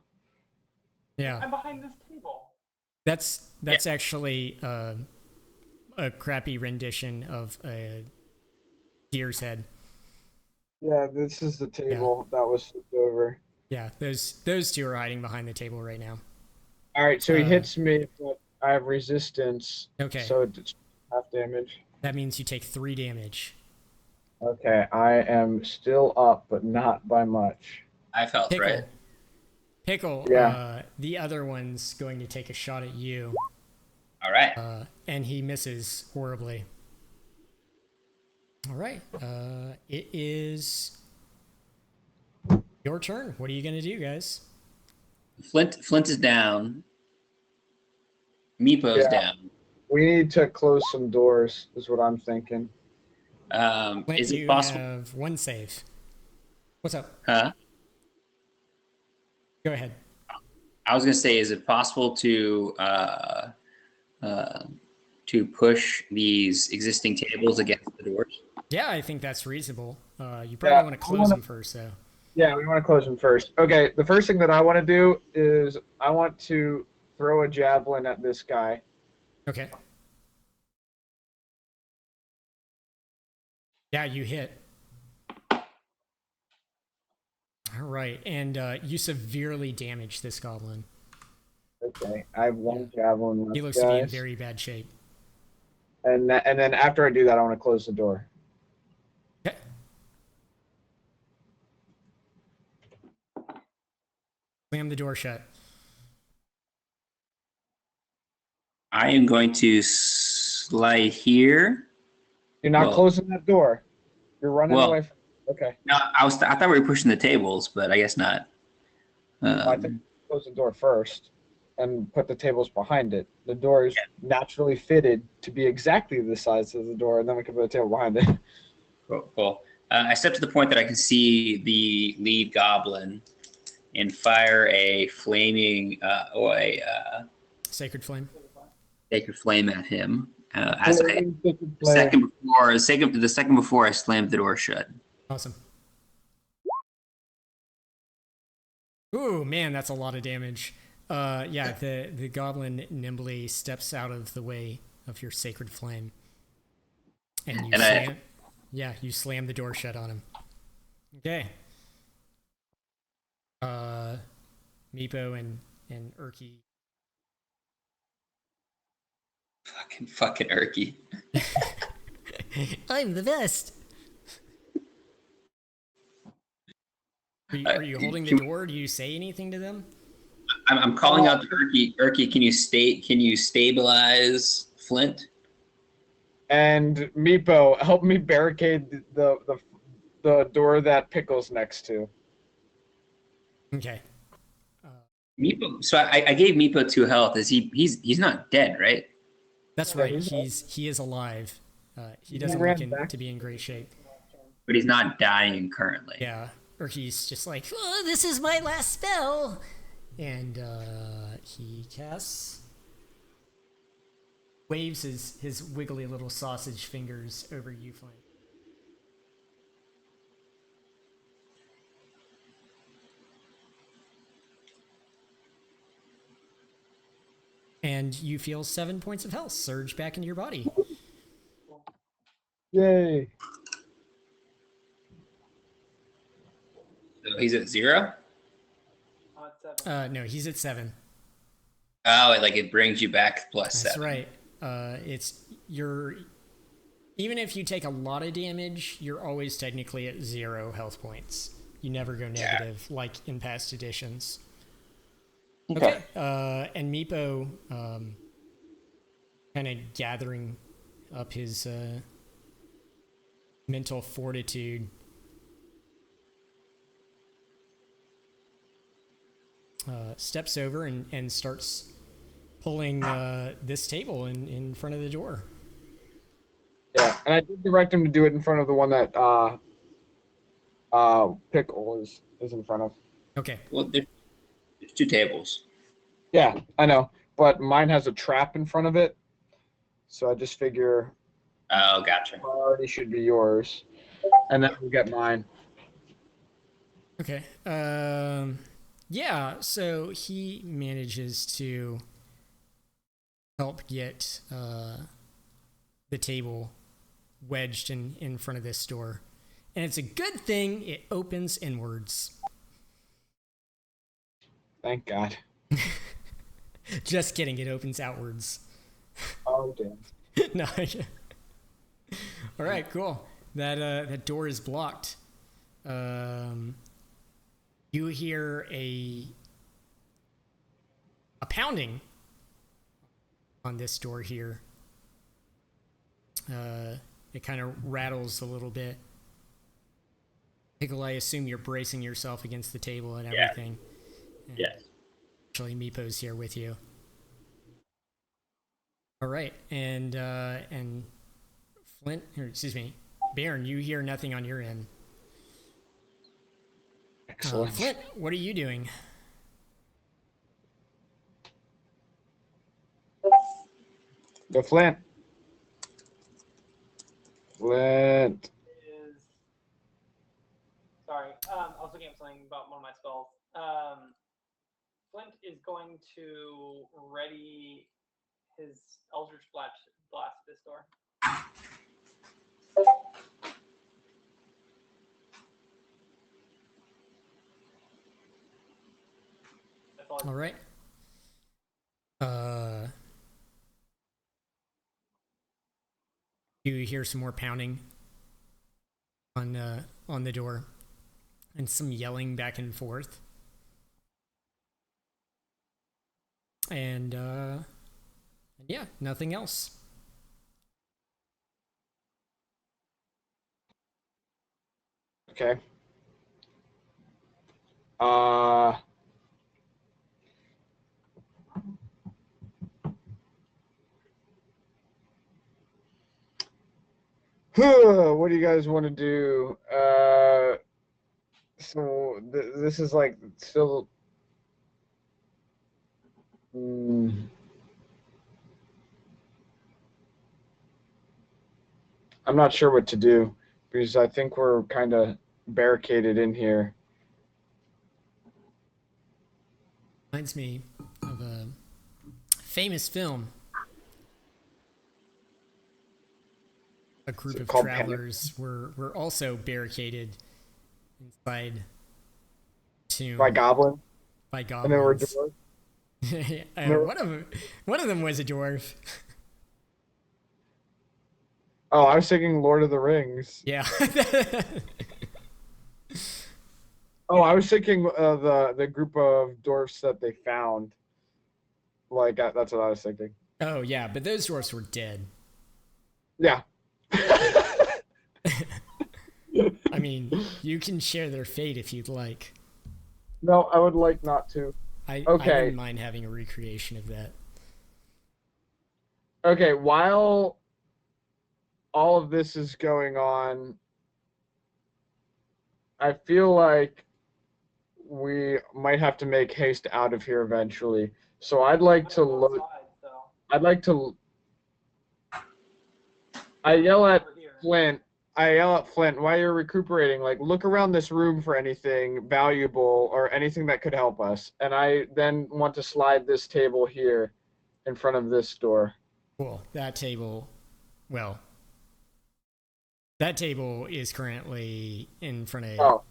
Yeah. I'm behind this table. That's actually a crappy rendition of a deer's head. Yeah, this is the table that was flipped over. Yeah, those 2 are hiding behind the table right now. All right, so he hits me, but I have resistance. Okay. So it's half damage. That means you take 3 damage. Okay, I am still up, but not by much. I felt Pickle. right. Pickle, Yeah. the other one's going to take a shot at you, All right. and he misses horribly. All right, it is your turn. What are you gonna do, guys? Flint is down. Meepo's Yeah. down. We need to close some doors, is what I'm thinking. Flint, Is it you possible? have one save. What's up? Huh? Go ahead. I was gonna say, is it possible to push these existing tables against the doors? Yeah, I think that's reasonable. You probably Yeah, want to I close wanna- them first, though. Yeah, we want to close them first. Okay, the first thing that I want to do is I want to throw a javelin at this guy. Okay. Yeah, you hit. All right, and you severely damage this goblin. Okay, I have one javelin left, He looks to be in guys. very bad shape. And then after I do that, I want to close the door. Okay. Slam the door shut. I am going to slide here. You're not Well- closing that door. You're running Well- away. Okay, No, I thought we were pushing the tables, but I guess not. I think close the door first and put the tables behind it. The door is naturally fitted to be exactly the size of the door, and then we can put a table behind it. Cool. I step to the point that I can see the lead goblin and fire a flaming Sacred flame. sacred flame at him. As I Flame. the second before I slammed the door shut. Awesome. Ooh, man, that's a lot of damage. Yeah, the goblin nimbly steps out of the way of your sacred flame, and you slam. You slam the door shut on him. Okay. Meepo and Urki. Fucking Urky. I'm the best. Are you holding the door? Do you say anything to them? I'm calling out to Urky. Urky, can you stabilize Flint? And Meepo, help me barricade the door that Pickle's next to. Okay. Meepo. So I gave Meepo 2 health. He's not dead, right? That's Yeah, right. he's He is alive. He doesn't ran look back. to be in great shape. But he's not dying currently. Yeah. Urki's just like, oh, this is my last spell. And he waves his wiggly little sausage fingers over you, Flint. And you feel 7 points of health surge back into your body. Yay. So he's at 0. It's 7. No, he's at 7. Oh, it brings you back plus That's 7. right. Even if you take a lot of damage, you're always technically at 0 health points. You never go negative like in past editions. Okay. And Meepo, kind of gathering up his mental fortitude, steps over and starts pulling this table in front of the door. Yeah, and I did direct him to do it in front of the one that Pickle is in front of. Okay. Well, there's 2 tables. Yeah, I know, but mine has a trap in front of it, so I just figure Oh, gotcha. priority should be yours, and then we'll get mine. Okay. Yeah, so he manages to help get the table wedged in front of this door. And it's a good thing it opens inwards. Thank God. Just kidding, it opens outwards. Oh damn. No. All right, cool. That door is blocked. You hear a pounding on this door here. It kind of rattles a little bit. Pickle, I assume you're bracing yourself against the table and Yeah. everything. And Yes. actually, Meepo's here with you. All right, and Flint, or excuse me, Baron, you hear nothing on your end. Excellent. Flint, what are you doing? The Flint. Flint. Is sorry. I was looking at something about one of my spells. Flint is going to ready his Eldritch Blast at this door. That's all. All right. You hear some more pounding on the door, and some yelling back and forth. And yeah, nothing else. Okay. What do you guys want to do? So this is like still. I'm not sure what to do because I think we're kind of barricaded in here. Reminds me of a famous film. A group Is it of called travelers were also barricaded inside tomb By goblin, by and then we're goblins. dwarves. One of them was a dwarf. Oh, I was thinking Lord of the Rings. Yeah. Oh, I was thinking the group of dwarfs that they found. Like that's what I was thinking. Oh yeah, but those dwarfs were dead. Yeah. I mean, you can share their fate if you'd like. No, I would like not to. I Okay. wouldn't mind having a recreation of that. Okay, while all of this is going on, I feel like we might have to make haste out of here eventually. So I'd like to look. Outside, so I'd like to. I yell at over here. Flint. While you're recuperating, like look around this room for anything valuable or anything that could help us. And I then want to slide this table here in front of this door. Cool. That table is currently in front of Oh,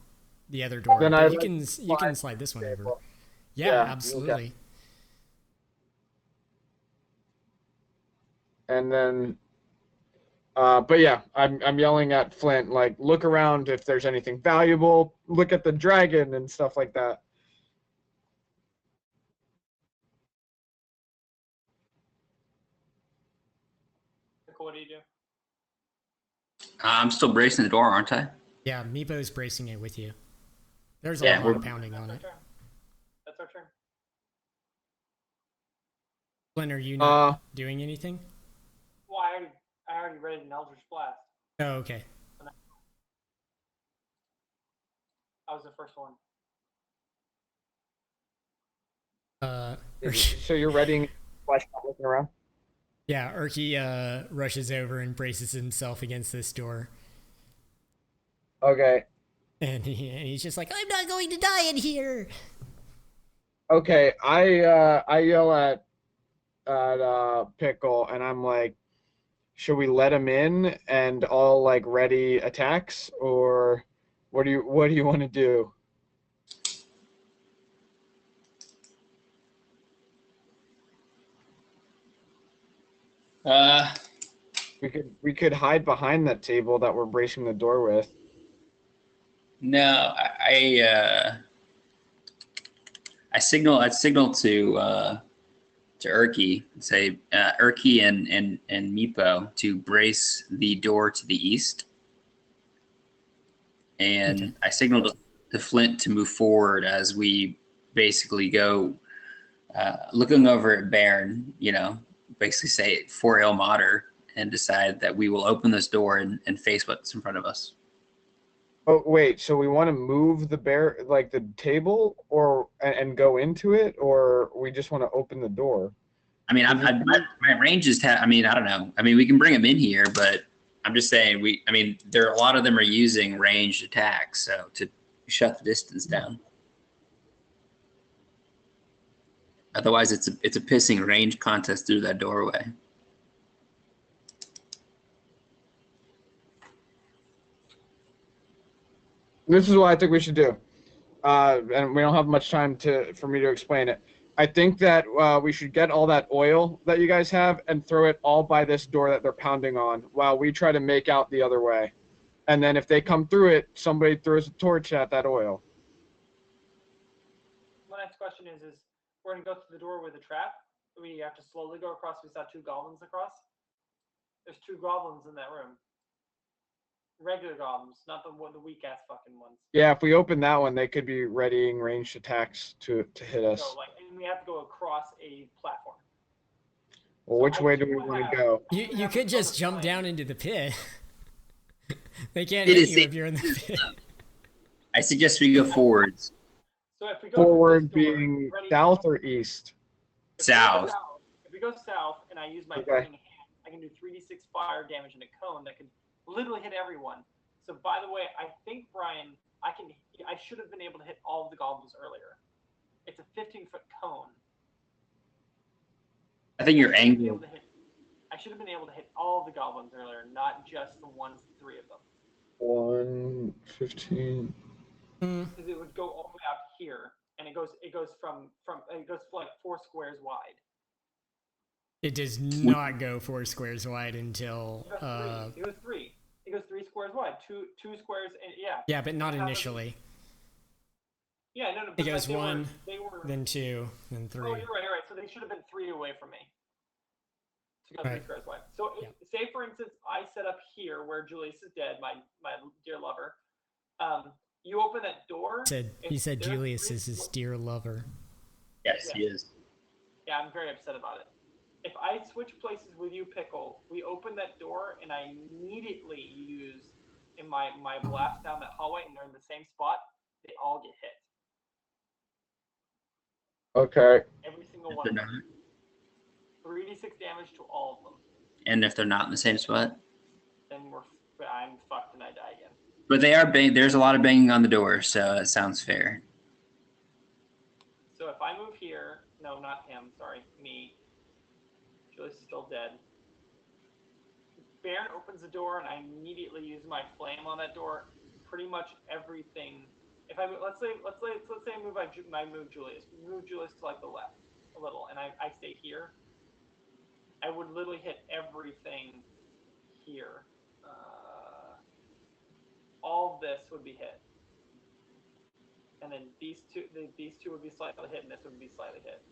the other door. Then but I'd you like can to you can slide slide this one the over. table. Yeah, Yeah, absolutely. okay. And then but yeah, I'm yelling at Flint, like look around if there's anything valuable, look at the dragon and stuff like that. What do you do? I'm still bracing the door, aren't I? Yeah, Meepo's bracing it with you. There's a Yeah, lot we're- of pounding on it. That's our turn. That's our turn. Flynn, are you not Uh doing anything? Well, I already read an Eldritch Blast. Oh, okay. I was the first one. so you're ready, flash not looking around? Yeah, Urki rushes over and braces himself against this door. Okay. And he's just like, I'm not going to die in here. Okay, I yell at Pickle and I'm like, should we let him in and all like ready attacks, or what do you want to do? Uh, We could hide behind that table that we're bracing the door with. no, I signal to to Erky, say Erky and Meepo to brace the door to the east, and Okay. I signaled to Flint to move forward as we basically go looking over at Bairn. You know, basically say for Il Mater and decide that we will open this door and face what's in front of us. Oh wait, so we want to move the bear like the table, or and go into it, or we just want to open the door? I mean, my range is. I mean, I don't know. I mean, we can bring them in here, but I'm just saying we. I mean, there a lot of them are using ranged attacks, so to shut the distance down. Otherwise, it's a pissing range contest through that doorway. This is what I think we should do, and we don't have much time for me to explain it. I think that we should get all that oil that you guys have and throw it all by this door that they're pounding on, while we try to make out the other way. And then if they come through it, somebody throws a torch at that oil. My next question is we're gonna go through the door with a trap. We have to slowly go across. We saw 2 goblins across. There's 2 goblins in that room. Regular goblins, not the weak ass fucking ones. Yeah, if we open that one, they could be readying ranged attacks to hit us. So and we have to go across a platform. Well, so which I way do do we want have- to go? You could just jump down into the pit. They can't It hit is you the- if you're in the pit. I suggest we go forwards. So if we go Forward through this door, being ready- south or east? if we go South. If we go south and I use my Okay. burning hand, I can do 3d6 fire damage in a cone that can literally hit everyone. So by the way, I think Brian, I should have been able to hit all of the goblins earlier. It's a 15-foot cone. I think your I should have been angle. able to hit- I should have been able to hit all of the goblins earlier, not just the 3 of them. 115. Because it would go all the way out here, and it goes from like 4 squares wide. It does not go 4 squares wide until It goes 3. It goes 3 squares wide. Two squares, and yeah. yeah, but not initially. Yeah, no. It goes they were- 1, They were. then 2, then 3. Oh, you're right. You're right. So they should have been 3 away from me. To go 3 Right. squares wide. So Yeah. say for instance, I set up here where Julius is dead, my dear lover. You open that door. He said there's Julius 3 is his dear lover. Yes, he is. Yeah, I'm very upset about it. If I switch places with you, Pickle, we open that door and I immediately use in my blast down that hallway and they're in the same spot, they all get hit. Okay. Every single If one they're of them. not, 3d6 damage to all of them. and if they're not in the same spot, Then I'm fucked and I die again. but they are bang. There's a lot of banging on the door, so that sounds fair. So if I move here, no, not him, sorry, me. Julius is still dead. Baron opens the door and I immediately use my flame on that door. Pretty much everything. If I let's say I move Julius. Move Julius to like the left a little, and I stay here. I would literally hit everything here. All of this would be hit, and then these two would be slightly hit, and this would be slightly hit.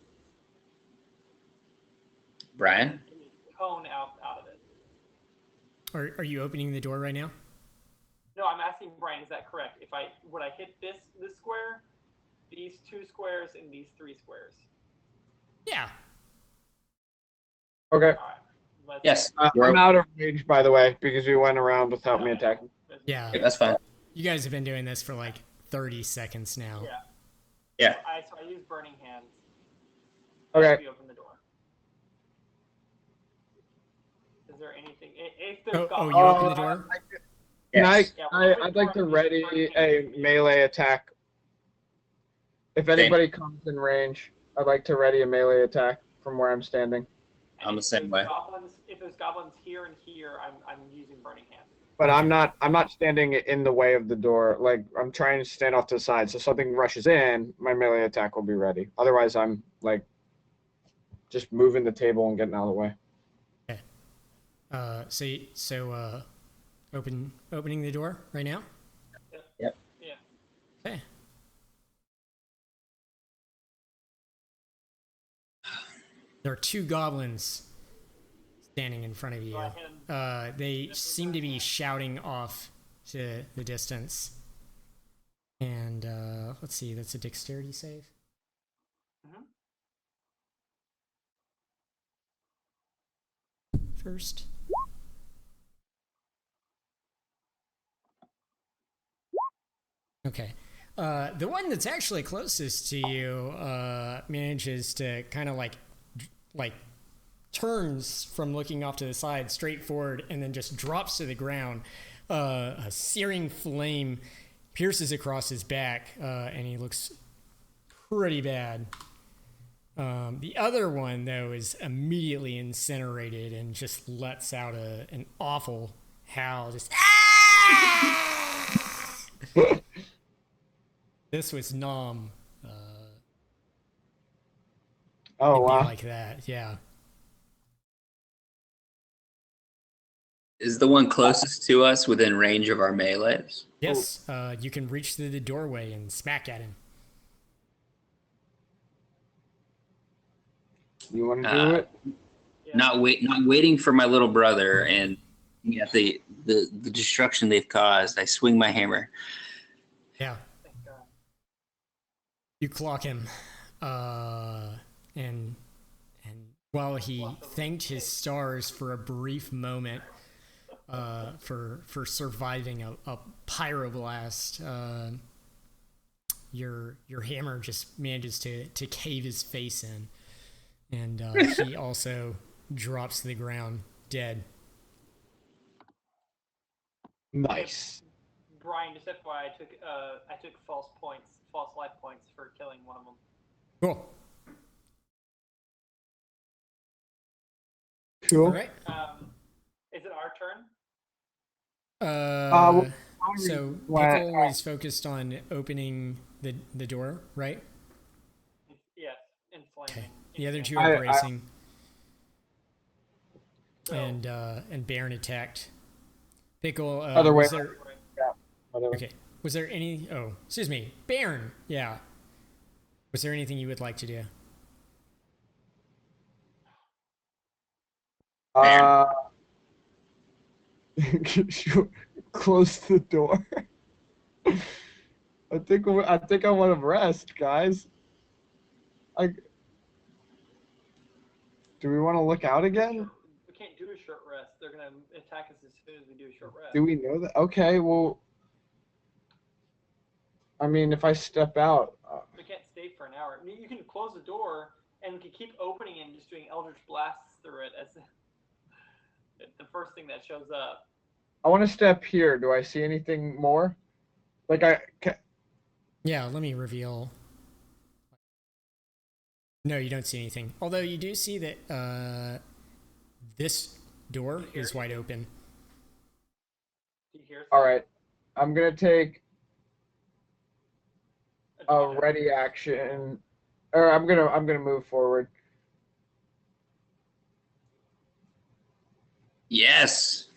Brian, Cone out of it. Are you opening the door right now? No, I'm asking Brian. Is that correct? Would I hit this square, these 2 squares, and these 3 squares? Yeah. Okay. All right. Let's yes, I'm out of range, by the way, because you went around without me attacking. Yeah. that's fine. You guys have been doing this for like 30 seconds now. Yeah. Yeah. So I use burning hands. Okay. We open the door. Is there anything? If there's Oh, you goblins- open the door? Yes. Yeah, I'd like to ready a melee attack. If anybody comes in range, I'd like to ready a melee attack from where I'm standing. and I'm the if same there's way. If there's goblins here and here, I'm using burning hands. But I'm not standing in the way of the door. Like, I'm trying to stand off to the side. So something rushes in, my melee attack will be ready. Otherwise, I'm like just moving the table and getting out of the way. Opening the door right now? Yep. Yeah. Okay. There are two goblins standing in front of you. So I hit him. They seem to be shouting off to the distance. And let's see, that's a dexterity save. Mhm. First. Okay. The one that's actually closest to you manages to kind of like turns from looking off to the side straight forward and then just drops to the ground. A searing flame pierces across his back and he looks pretty bad. The other one, though, is immediately incinerated and just lets out an awful howl. Just This was Nom. Oh It'd be wow. like that, yeah. Is the one closest to us within range of our melees? Yes, you can reach through the doorway and smack at him. You want to do it? Yeah. Not waiting for my little brother and at the destruction they've caused. I swing my hammer. Yeah, Thank God. you clock him, and while he thanked his stars for a brief moment, for surviving a pyroblast, your hammer just manages to cave his face in, and he also drops to the ground dead. Nice. Brian, just FYI, I took false life points for killing one of them. Cool. Cool. All right. Is it our turn? So Why- Pickle is focused on opening the door, right? Yes, in flames. Okay. The other two I- are bracing, So, and Baron attacked. Pickle. Other way. Was there, Whatever. okay. Was there any? Oh, excuse me, Baron. Yeah. Was there anything you would like to do? Close the door. I think I want to rest, guys. Do we want to look out again? we can't do a short rest. They're gonna attack us as soon as we do a short rest. Do we know that? Okay, well, I mean, if I step out, We can't stay for an hour. I mean, you can close the door and we can keep opening and just doing eldritch blasts through it as the first thing that shows up. I want to step here. Do I see anything more? Yeah. Let me reveal. No, you don't see anything. Although you do see that this door is wide open. Do you hear? All right, I'm gonna take a something? ready action, or I'm gonna move forward. Yes.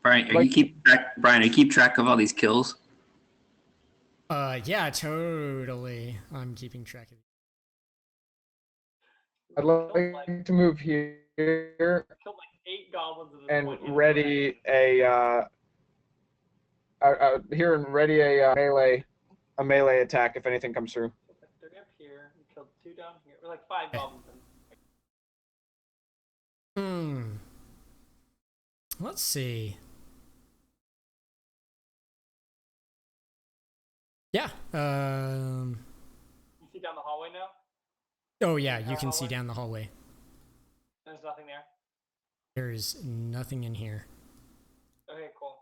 Brian, Like- Brian, are you keep track of all these kills? Yeah, totally. I'm keeping track of it. I'd like to move here Killed like 8 goblins at this and point. ready a melee attack if anything comes through. They're up here. We killed 2 down here. We're like 5 goblins. Let's see. Yeah. You see down the hallway now? Oh yeah, you can see down the hallway. There's nothing there. There's nothing in here. Okay, cool.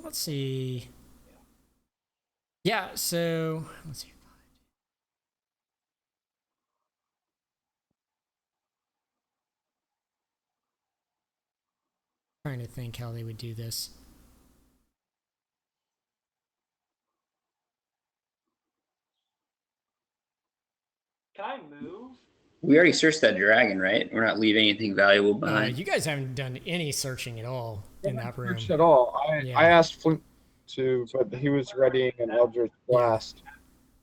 Let's see. Yeah, so let's see. Trying to think how they would do this. Can I move? We already searched that dragon, right? We're not leaving anything valuable behind. You guys haven't done any searching at all in that room. Searched at all. Yeah. I asked Flint. to, but he was readying an Eldritch Blast.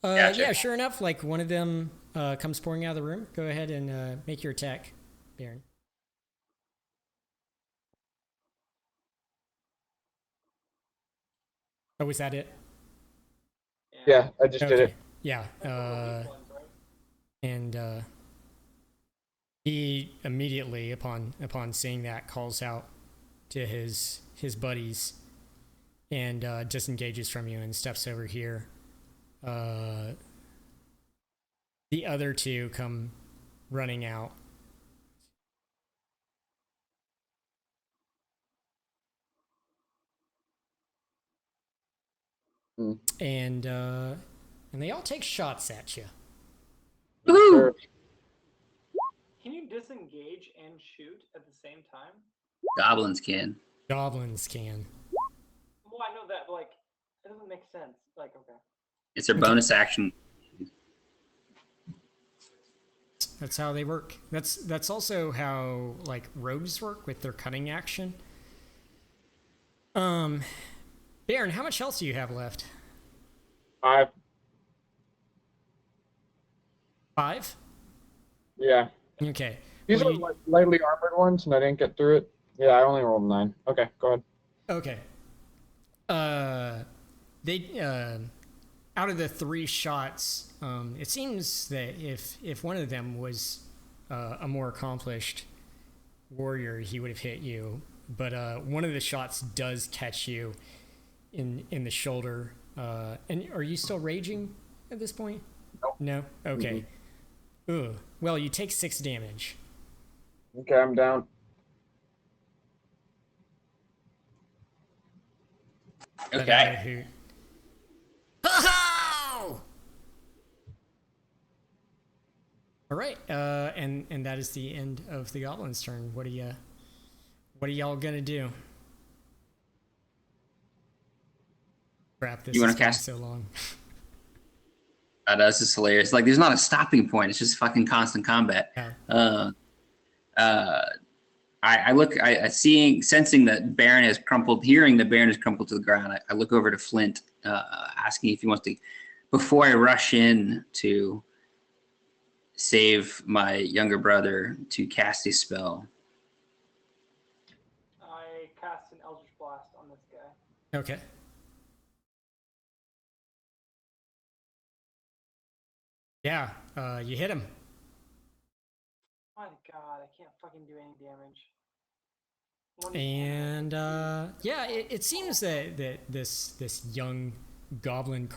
Gotcha. Yeah, sure enough, like one of them comes pouring out of the room. Go ahead and make your attack, Baron. Oh, was that it? Yeah, I just did it. Yeah. Ones, right? And he immediately, upon seeing that, calls out to his buddies and disengages from you and steps over here. The other two come running out. And they all take shots at you. Woohoo! Can you disengage and shoot at the same time? Goblins can. Goblins can. Well, I know that, but like, it doesn't make sense. Like, okay. It's their bonus action. That's how they work. That's also how like rogues work with their cutting action. Baron, how much health do you have left? 5. 5? Yeah. Okay. These Well, are like lightly armored ones, and I didn't get through it. Yeah, I only rolled 9. Okay, go ahead. Okay. They out of the 3 shots, it seems that if one of them was a more accomplished warrior, he would have hit you. But one of the shots does catch you in the shoulder. And are you still raging at this point? Nope. No. Okay. Ugh. Well, you take 6 damage. Okay, I'm down. Let out Okay. a hoot. Ho-ho! All right, and that is the end of the goblin's turn. What are y'all gonna do? Crap, this You wanna is going cast- so long. This is hilarious. Like, there's not a stopping point. It's just fucking constant combat. Yeah. Sensing that Baron has crumpled, hearing that Baron has crumpled to the ground. I look over to Flint, asking if he wants to, before I rush in to save my younger brother, to cast a spell. I cast an Eldritch Blast on this guy. Okay. Yeah, you hit him. My God, I can't fucking do any damage. One And yeah, it seems that this young goblin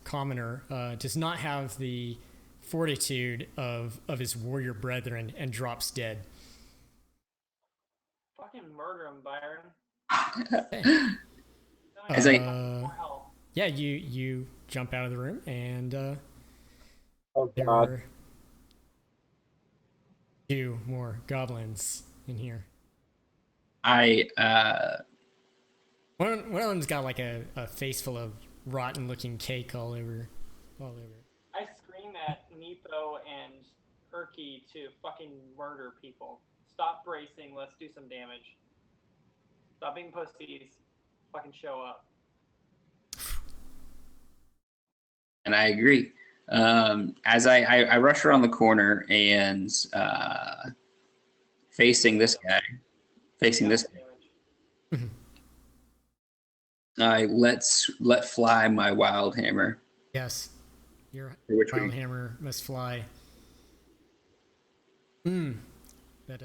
commoner does not have the fortitude of his warrior brethren and drops dead. fucking murder him, Byron. Okay. Then As I I- have more health. Yeah, you jump out of the room and Oh there god. are 2 more goblins in here. One One of them's got like a face full of rotten looking cake all over. I scream at Nepo and Erky to fucking murder people. Stop bracing, let's do some damage. Stop being pussies, fucking show up. And I agree. As I rush around the corner and facing this guy, Damage. I let fly my wild hammer. Yes, your Which wild we, hammer must fly. But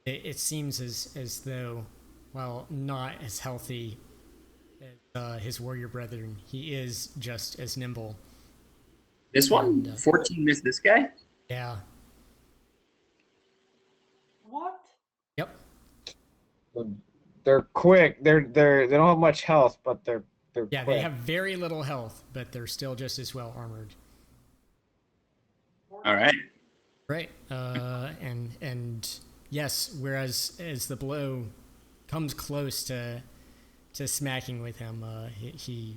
it seems as though, while not as healthy as his warrior brethren, he is just as nimble. this one, 14 missed this guy. Yeah. What? Yep. They're quick. They don't have much health, but they're Yeah, quick. they have very little health, but they're still just as well armored. All right. Right. And yes, whereas as the blow comes close to smacking with him, he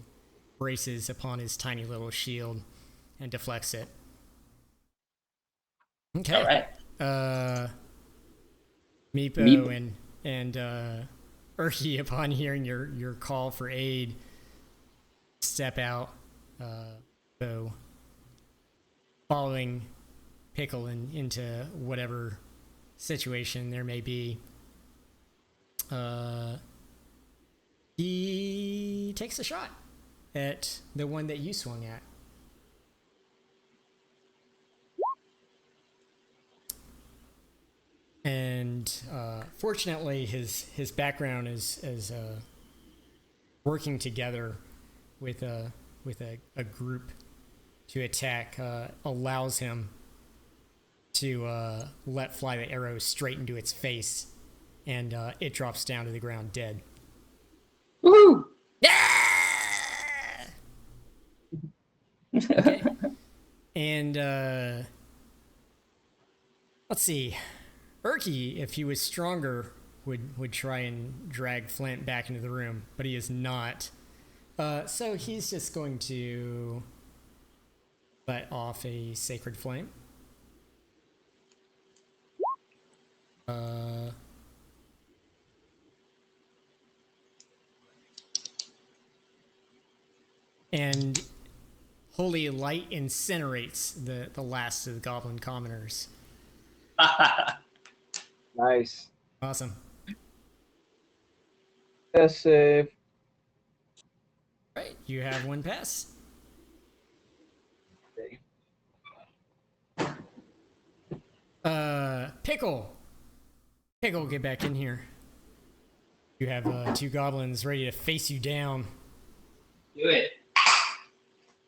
braces upon his tiny little shield and deflects it. Okay. All right. Meepo Meep. and Urki, upon hearing your call for aid, step out, so following Pickle into whatever situation there may be. He takes a shot at the one that you swung at. And fortunately, his background is working together with a group to attack allows him to let fly the arrow straight into its face, and it drops down to the ground dead. Woo! Yeah! Okay. And let's see. Urki, if he was stronger, would try and drag Flint back into the room, but he is not. So he's just going to let off a sacred flame. And holy light incinerates the last of the goblin commoners. Nice. Awesome. Yes, save. Right, you have one pass. Pickle. Pickle, get back in here. You have two goblins ready to face you down. Do it.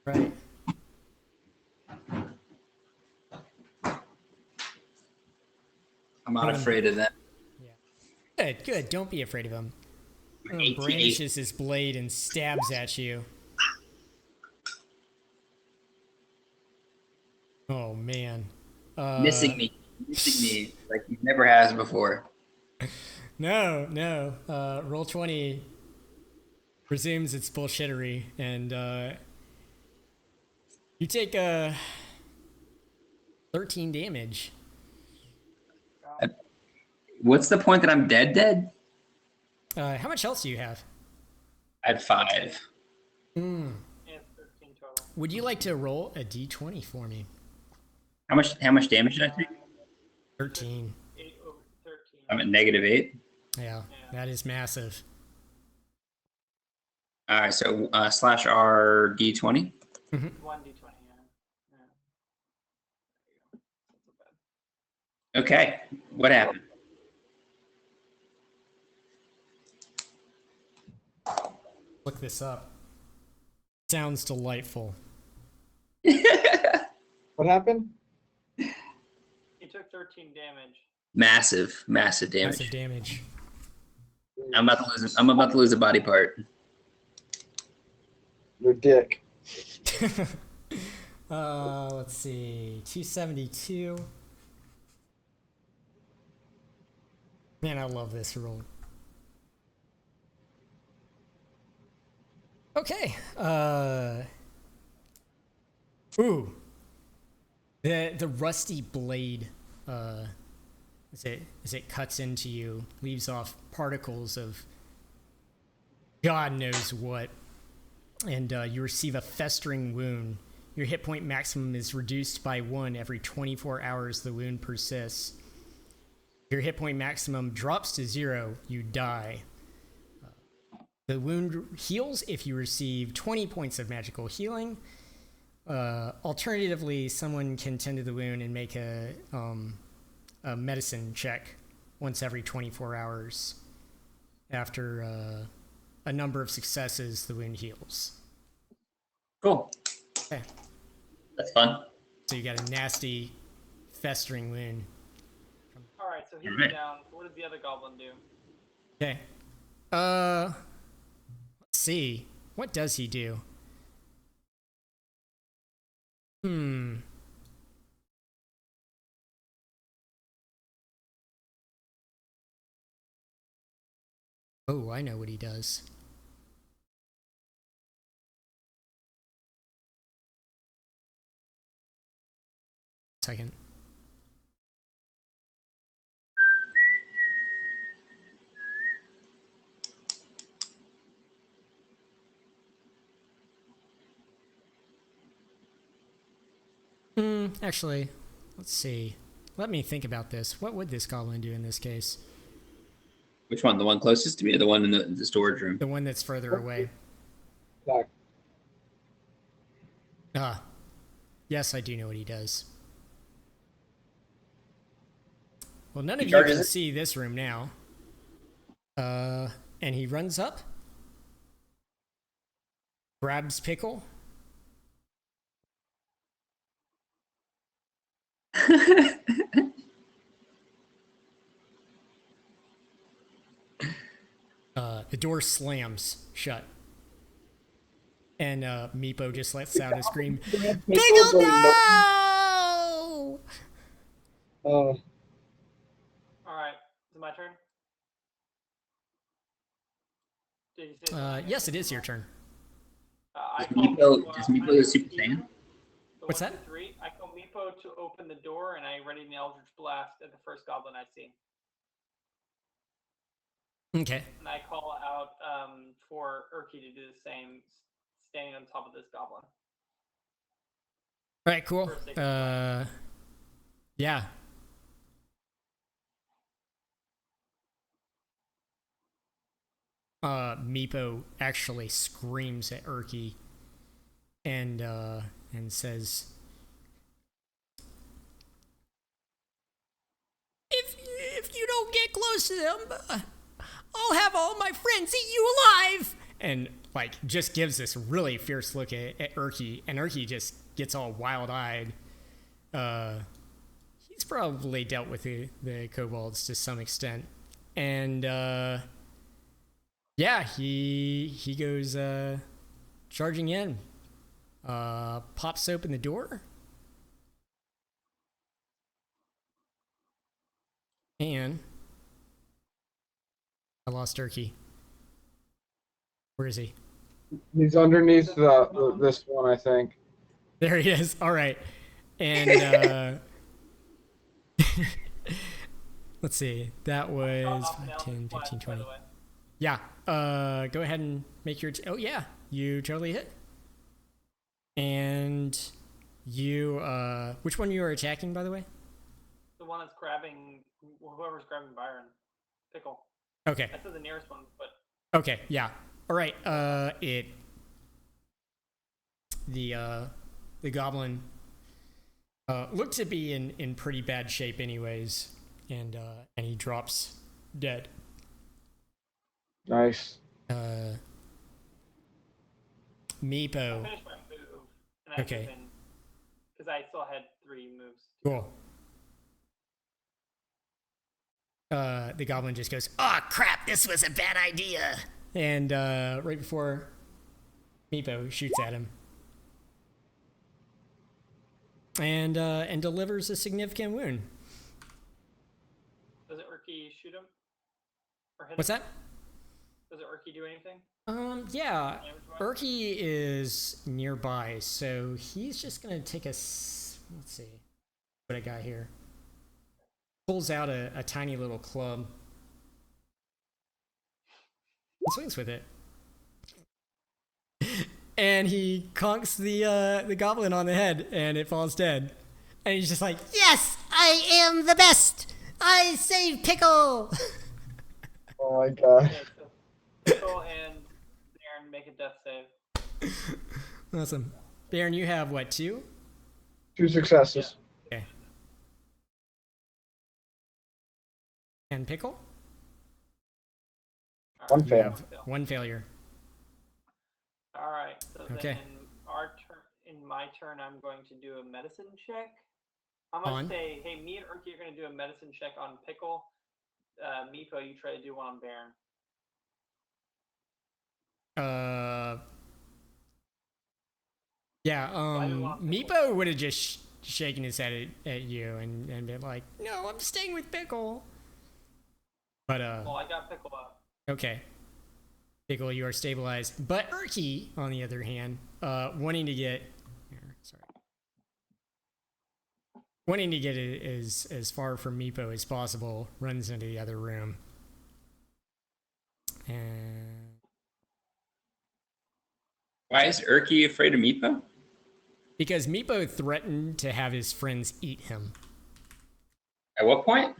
Right. I'm not afraid of them. Yeah. Good. Don't be afraid of him. Brandishes his blade and stabs at you. Oh man. Missing me like he never has before. No. Roll20 resumes its bullshittery, and you take 13 damage. What's the point that I'm dead? How much health do you have? I had 5. Yeah, 13 total. Would you like to roll a d20 for me? How much damage did I take? 13. 8 over 13. I'm at -8. Yeah, that is massive. All right, so slash R D20. 1d20, yeah. There you go. That's not bad. Okay, what happened? Look this up. Sounds delightful. What happened? He took 13 damage. Massive damage. Massive damage. I'm about to lose a body part. Your dick. Let's see. 272. Man, I love this roll. Okay. Ooh. The rusty blade, as it cuts into you, leaves off particles of God knows what, and you receive a festering wound. Your hit point maximum is reduced by 1 every 24 hours the wound persists. Your hit point maximum drops to 0, you die. The wound heals if you receive 20 points of magical healing. Alternatively, someone can tend to the wound and make a medicine check once every 24 hours. After a number of successes, the wound heals. Cool. Okay. That's fun. So you got a nasty, festering wound. Alright, so he's Alright. down. What does the other goblin do? Okay. Let's see. What does he do? Oh, I know what he does. Second. Actually, let's see. Let me think about this. What would this goblin do in this case? Which one? The one closest to me, or the one in the storage room? The one that's further away. Like, Yes, I do know what he does. Well, none He of you charges can it? see this room now. And he runs up, grabs Pickle, the door slams shut. And Meepo just lets out a scream. Pickle, no! All right, is it my turn? Did you say something? Yes, it is your turn. I Does call Meepo the Super Saiyan? So What's 1, that? 2, 3. I call Meepo to open the door, and I ready the Eldritch Blast at the first goblin I see. Okay. And I call out for Urki to do the same, standing on top of this goblin. All right, cool. For a second. Yeah. Meepo actually screams at Urki and says, If you don't get close to them, I'll have all my friends eat you alive. And like just gives this really fierce look at Urki, and Urki just gets all wild-eyed. He's probably dealt with the kobolds to some extent, and yeah, he goes charging in, pops open the door, and I lost Urki. Where is he? he's underneath this one, I think. There he is. All right. And let's see. That was 10, 15, 20. Yeah. Go ahead and make your... Oh, yeah. You totally hit. And you... which one you are attacking, by the way? The one that's grabbing, whoever's grabbing Byron. Pickle. Okay. I said the nearest one, but... Okay, yeah. All right. The goblin looked to be in pretty bad shape anyways, and he drops dead. Nice. Meepo. I finished my move, and Okay. Because I still had 3 moves. Cool. The goblin just goes, "Oh crap! This was a bad idea." And right before Meepo shoots at him, and delivers a significant wound. Does it Urki shoot him? Or hit What's him? that? Does it Urki do anything? Yeah, Damage-wise? Urki is nearby, so he's just gonna take let's see what I got here. Pulls out a tiny little club. He swings with it. And he conks the goblin on the head, and it falls dead. And he's just like, "Yes, I am the best! I saved Pickle!" Oh my god. Okay, so Pickle and Baron make a death save. Awesome. Baron, you have what, 2? 2 successes. Okay. And Pickle? One You fail. have 1 failure. All right. So Okay. then in my turn, I'm going to do a medicine check. I'm going On? to say, hey, me and Urki are going to do a medicine check on Pickle. Meepo, you try to do one on Baron. Yeah, I do want Pickle. Meepo would have just shaken his head at you and been like, "No, I'm staying with Pickle." But, Well, I got Pickle up. okay. Pickle, you are stabilized. But Urki, on the other hand, wanting to get as far from Meepo as possible, runs into the other room. And Why is Urki afraid of Meepo? Because Meepo threatened to have his friends eat him. At what point?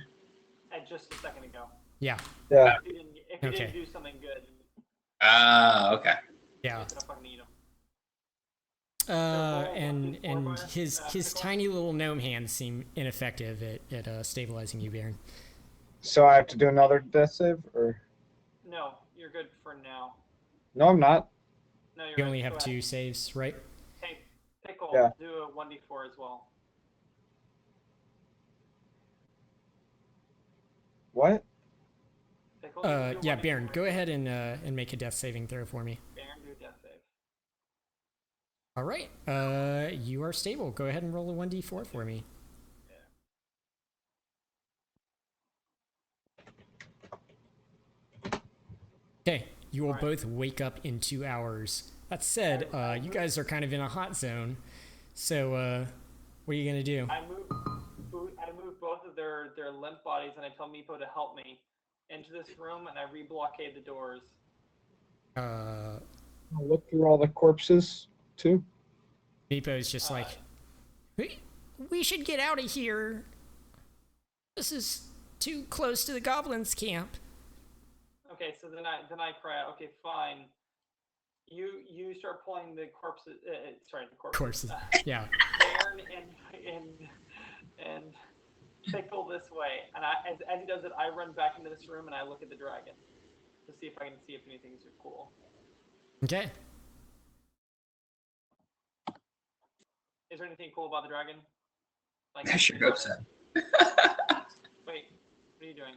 And just a second ago. Yeah. Yeah. If he Okay. didn't do something good, Okay. Yeah. he's gonna fucking eat him. And his tiny little gnome hands seem ineffective at stabilizing you, Baron. So I have to do another death save, or No, you're good for now. no, I'm not. No, you're You good. only Go have ahead. 2 saves, right? Hey, Pickle, Yeah. do a 1d4 as well. What? Pickle, you can do a Yeah, 1d4. Baron, go ahead and make a death saving throw for me. Baron, do a death save. All right. You are stable. Go ahead and roll a 1d4 for me. Okay, you will Alright. both wake up in 2 hours. That said, you guys are kind of in a hot zone. So, what are you gonna do? I move both of their limp bodies, and I tell Meepo to help me into this room, and I reblockade the doors. Uh, I'll look through all the corpses too. Meepo's just like, we should get out of here. This is too close to the goblins' camp. Okay, so then I cry out. Okay, fine. You start pulling the corpses. Sorry, the corpses. Corpses. Yeah. Baron and Pickle this way, and as he does it, I run back into this room and I look at the dragon to see if I can see if anything's cool. Okay. Is there anything cool about the dragon? Like, I sure hope so. Wait, what are you doing?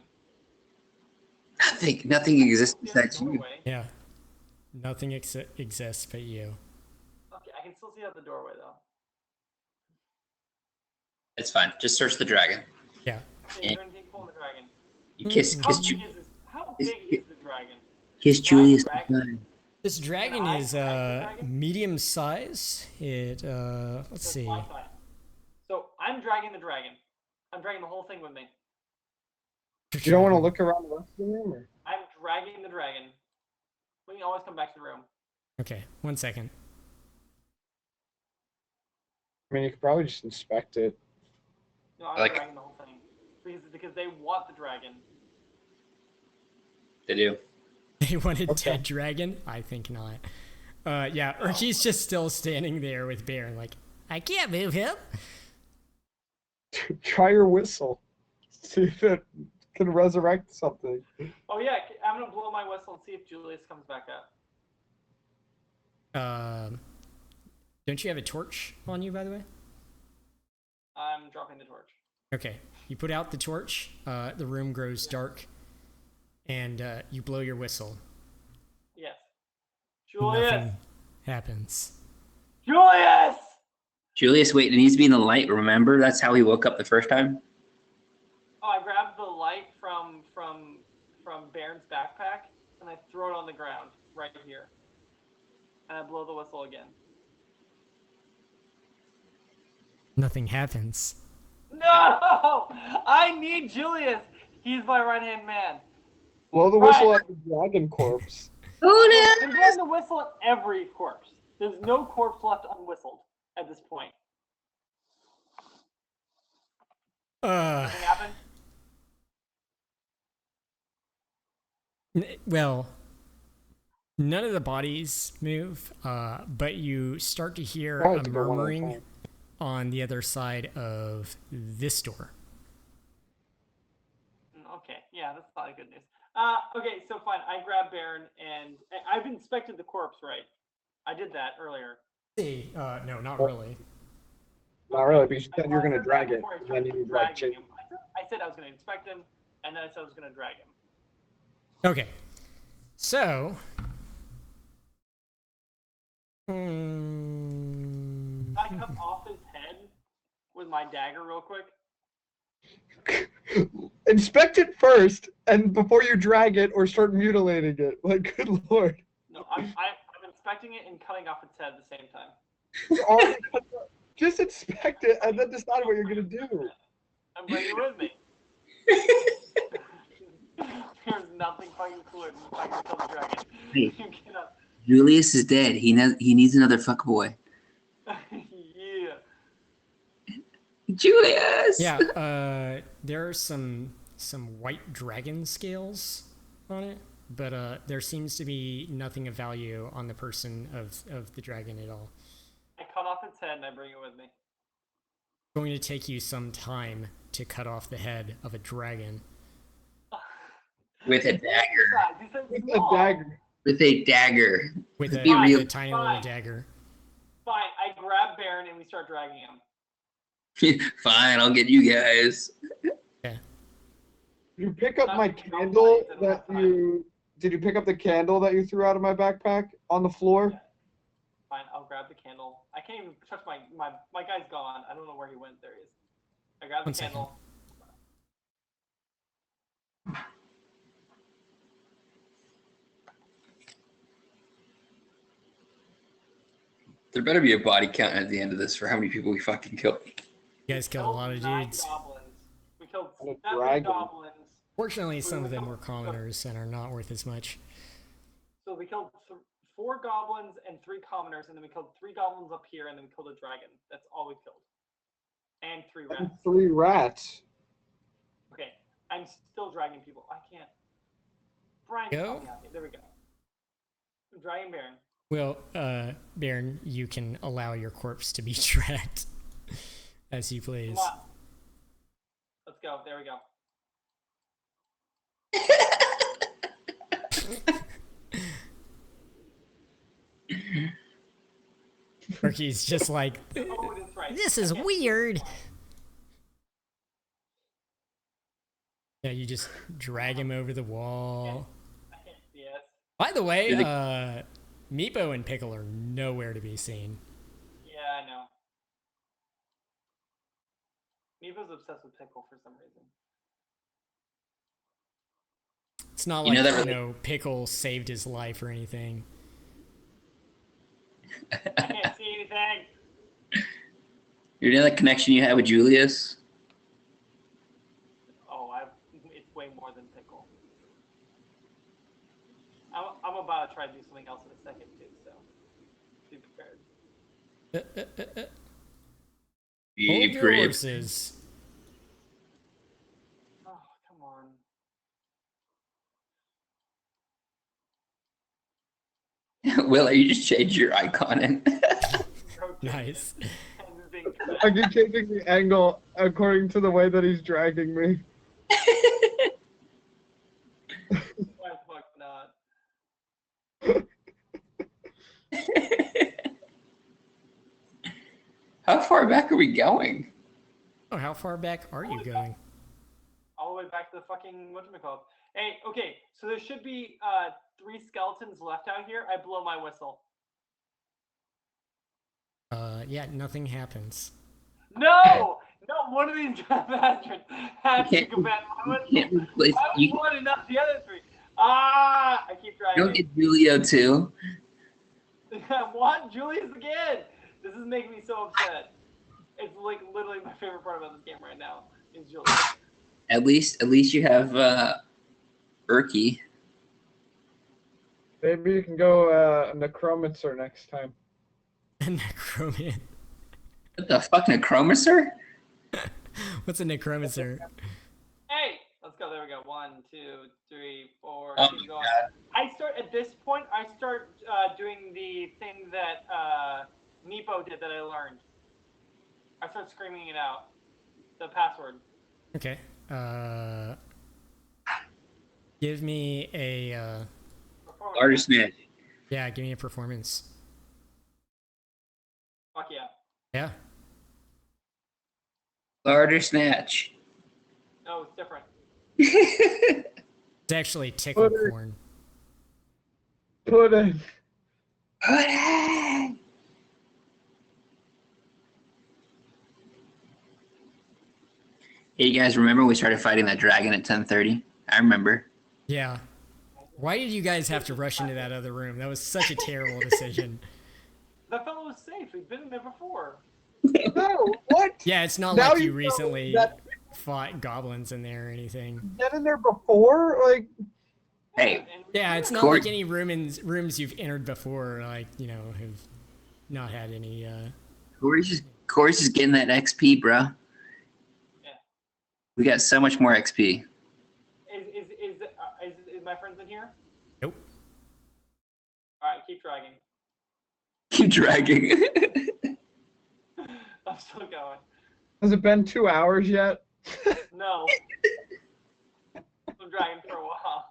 Nothing exists See out the besides you. doorway. Yeah. Nothing exists but you. Okay, I can still see out the doorway though. It's fine. Just search the dragon. Yeah. Is there anything cool in the dragon? You kiss How Ju- big is this? How big is the dragon? kiss Julius. Dragon? goodbye. This dragon I is drag the dragon? medium size. It let's That's see. my side. So I'm dragging the dragon. I'm dragging the whole thing with me. You don't want to look around the rest of the room, or? I'm dragging the dragon. We can always come back to the room. Okay, 1 second. I mean, you could probably just inspect it. No, I'm Like- dragging the whole thing because they want the dragon. They do. They wanted Okay. dead dragon? I think not. Yeah, Urki's just still standing there with Baron, like, I can't move him. Try your whistle. See if it can resurrect something. Oh yeah, I'm gonna blow my whistle and see if Julius comes back up. Don't you have a torch on you, by the way? I'm dropping the torch. Okay, you put out the torch, the room grows dark, and you blow your whistle. Yes. Julius. Nothing happens. Julius. Julius, wait, it needs to be in the light, remember? That's how he woke up the first time? Oh, I grabbed the light from Baron's backpack and I throw it on the ground right here. And I blow the whistle again. Nothing happens. No! I need Julius. He's my right-hand man. Blow the whistle at the dragon corpse. I'm blowing the whistle at every corpse. There's no corpse left unwhistled at this point. Nothing happened? Well, none of the bodies move, but you start to hear Probably a to go one at a murmuring time. on the other side of this door. Okay, yeah, that's not good news. Okay, so fine. I grab Baron and I've inspected the corpse, right? I did that earlier. See, no, not really. Not really, but you said you're I gonna said drag that it. before I And then started you need to dragging change. him. I said I was going to inspect him, and then I said I was going to drag him. Okay, so. Can I cut off his head with my dagger real quick? Inspect it first, and before you drag it or start mutilating it. Like, good lord. No, I'm inspecting it and cutting off its head at the same time. You already cut the- Just inspect it and then decide what you're gonna do. I'm bringing it with me. There's nothing fucking cooler than fucking kill the dragon. Hey. You cannot. Julius is dead. He needs another fuckboy. Yeah. Julius. Yeah, there are some white dragon scales on it, but there seems to be nothing of value on the person of the dragon at all. I cut off its head and I bring it with me. It's going to take you some time to cut off the head of a dragon. With a dagger. He said With a small. dagger. With a dagger. With Be real. a tiny little dagger. Fine, I grab Baron and we start dragging him. Fine, I'll get you guys. You pick up my candle that you. Did you pick up the candle that you threw out of my backpack on the floor? Fine, I'll grab the candle. I can't even touch my guy's gone. I don't know where he went. There he is. I grab the One second. candle. There better be a body count at the end of this for how many people we fucking killed. You guys killed a lot of 9 dudes. goblins. We killed And a 7 dragon. goblins. Fortunately, some of them were commoners and are not worth as much. So we killed 4 goblins and 3 commoners, and then we killed 3 goblins up here, and then we killed a dragon. That's all we killed. And 3 rats. And 3 rats. Okay, I'm still dragging people. I can't. Brian, Go. help me out here. There we go. I'm dragging Baron. Well, Baron, you can allow your corpse to be dragged as you please. Come on. Let's go. There we go. Turkey's just like, Oh, it is right. this is weird. Yeah, you just drag him over the wall. I can't see it. By the way, You're Meepo and Pickle are nowhere to be seen. Yeah, I know. Meepo's obsessed with Pickle for some reason. It's not You like, know that really- you know, Pickle saved his life or anything. I can't see anything. You know that connection you had with Julius? Oh, it's way more than Pickle. I'm about to try to do something else in a second too, so be prepared. Hold Be your brave. horses. Oh, come on. Will, you just changed your icon and Rotating Nice. and moving. I keep changing the angle according to the way that he's dragging me. Why the fuck not? How far back are we going? Oh, how far back are you going? All the way back to the fucking whatchamacallit. Hey, okay, so there should be 3 skeletons left out here. I blow my whistle. Yeah, nothing happens. No! No, one of these bastards has to can't- go back. You can't replace I was you one and not the other 3. Ah! I keep don't trying. get Julio too. What? Julius again! This is making me so upset. It's like literally my favorite part about this game right now is Julius. At least you have Erky. Maybe you can go Necromancer next time. Necroman. What the fuck, Necromancer? What's a necromancer? Hey! Let's go. There we go. 1, 2, 3, 4. Oh Keep my going. god. I start at this point. I start doing the thing that Meepo did that I learned. I start screaming it out. The password. Okay. Give me a Performance. Artist man. yeah, give me a performance. Fuck yeah. Yeah. Larder snatch. No, it's different. It's actually tickle Butter. corn. Pudding. Pudding! Hey, you guys remember we started fighting that dragon at 10:30? I remember. Yeah. Why did you guys have to rush into that other room? That was such a terrible decision. That fellow was safe. We've been in there before. No, what? Yeah, it's not Now like you you know recently that- fought goblins in there or anything. Get in there before? Like, Hey. And Yeah, it's not Corey- like any rooms you've entered before, like, you know, have not had any Corey's just getting that XP, bro. We got so much more XP. Is my friends in here? Nope. All right, keep dragging. Keep dragging. I'm still going. Has it been 2 hours yet? No. I'm dragging for a while.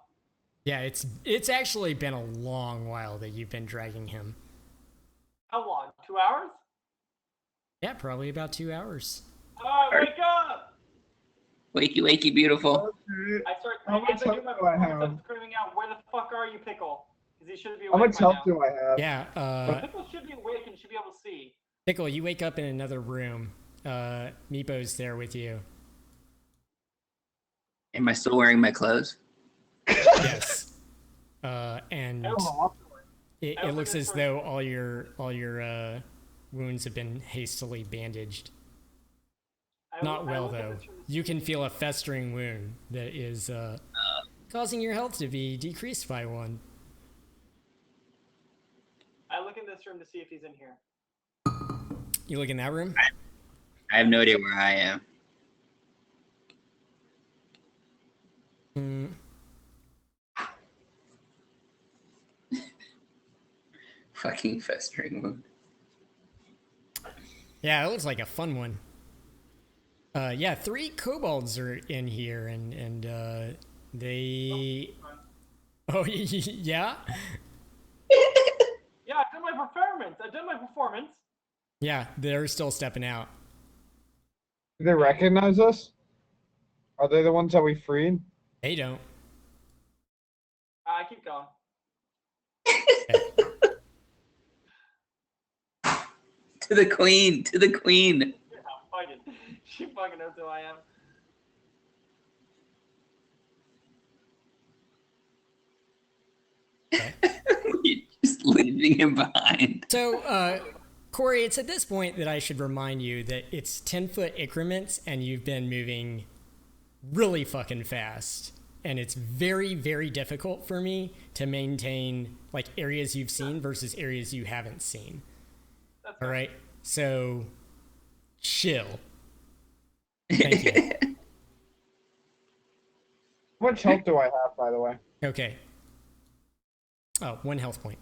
Yeah, it's actually been a long while that you've been dragging him. How long? 2 hours? Yeah, probably about 2 hours. All right, wake up! Wakey, wakey, beautiful. I start. How much as I do health my do I performance, I'm have? screaming out, "Where the fuck are you, Pickle?" Because he should be How awake much by health now. do I have? Yeah, Pickle should be awake and should be able to see. Pickle, you wake up in another room. Meepo's there with you. Am I still wearing my clothes? Yes. And Oh, it looks as though all your wounds have been hastily bandaged. Not well though. You can feel a festering wound that is causing your health to be decreased by 1. I look in this room to see if he's in here. You look in that room? I have no idea where I am. Mm, Fucking festering wound. yeah, it looks like a fun one. Yeah, 3 kobolds are in here, and they. Oh yeah, Yeah, I've done my performance. yeah, they're still stepping out. do they recognize us? Are they the ones that we freed? They don't. I keep going. To the queen, to the queen. Yeah, fight it. She fucking knows who I am. You're just leaving him behind. So, Corey, it's at this point that I should remind you that it's 10-foot increments, and you've been moving really fucking fast. And it's very, very difficult for me to maintain like areas you've seen versus areas you haven't seen. That's All right, so chill. Thank you. How much health do I have, by the way? Okay. Oh, 1 health point.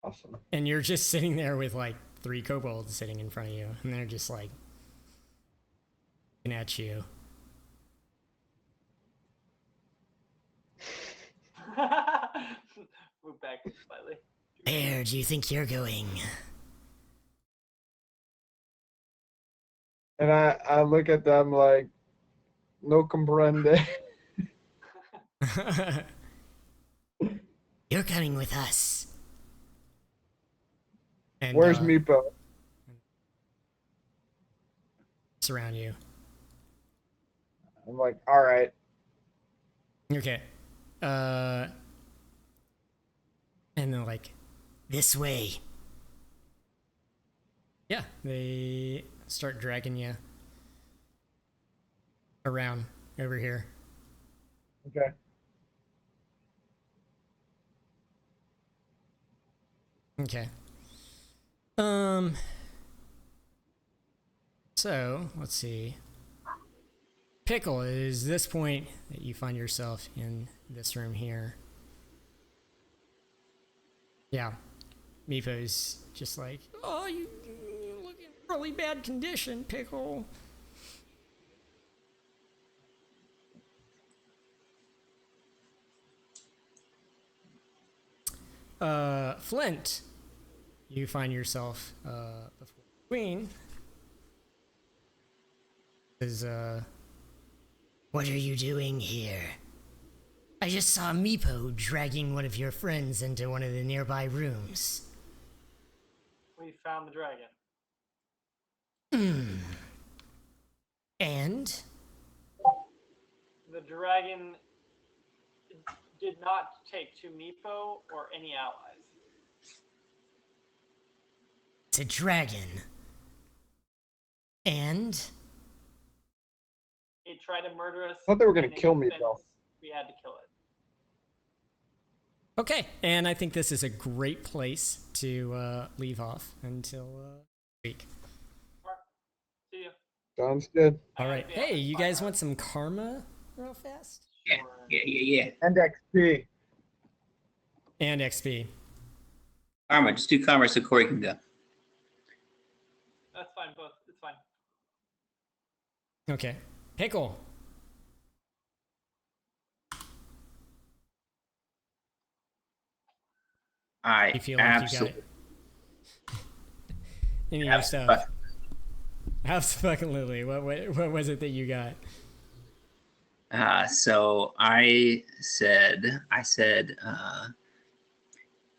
Awesome. And you're just sitting there with like 3 kobolds sitting in front of you, and they're just like looking at you. Move back slightly. Where do you think you're going? And I look at them like, no comprende. You're coming with us. And, Where's Meepo? Surround you. I'm like, all right. Okay. And then like, this way. Yeah, they start dragging you around over here. Okay. Okay. So let's see. Pickle, is this point that you find yourself in this room here? Yeah. Meepo's just like, oh, you look in really bad condition, Pickle. Flint, you find yourself before the Queen. Is what are you doing here? I just saw Meepo dragging one of your friends into one of the nearby rooms. We found the dragon. And? The dragon did not take to Meepo or any allies. It's a dragon. And? It tried to murder us. I thought they were gonna and kill in me, defense, though. We had to kill it. Okay, and I think this is a great place to leave off until week. Alright. See ya. Sounds good. All right. Hey, you guys want some karma real fast? Yeah, yeah. And XP. And XP. Karma, just do karma so Corey can go. That's fine. Both. It's fine. Okay. Pickle. I You feel like absolutely. you got it. Any of your stuff. Absolutely. What was it that you got? So I said,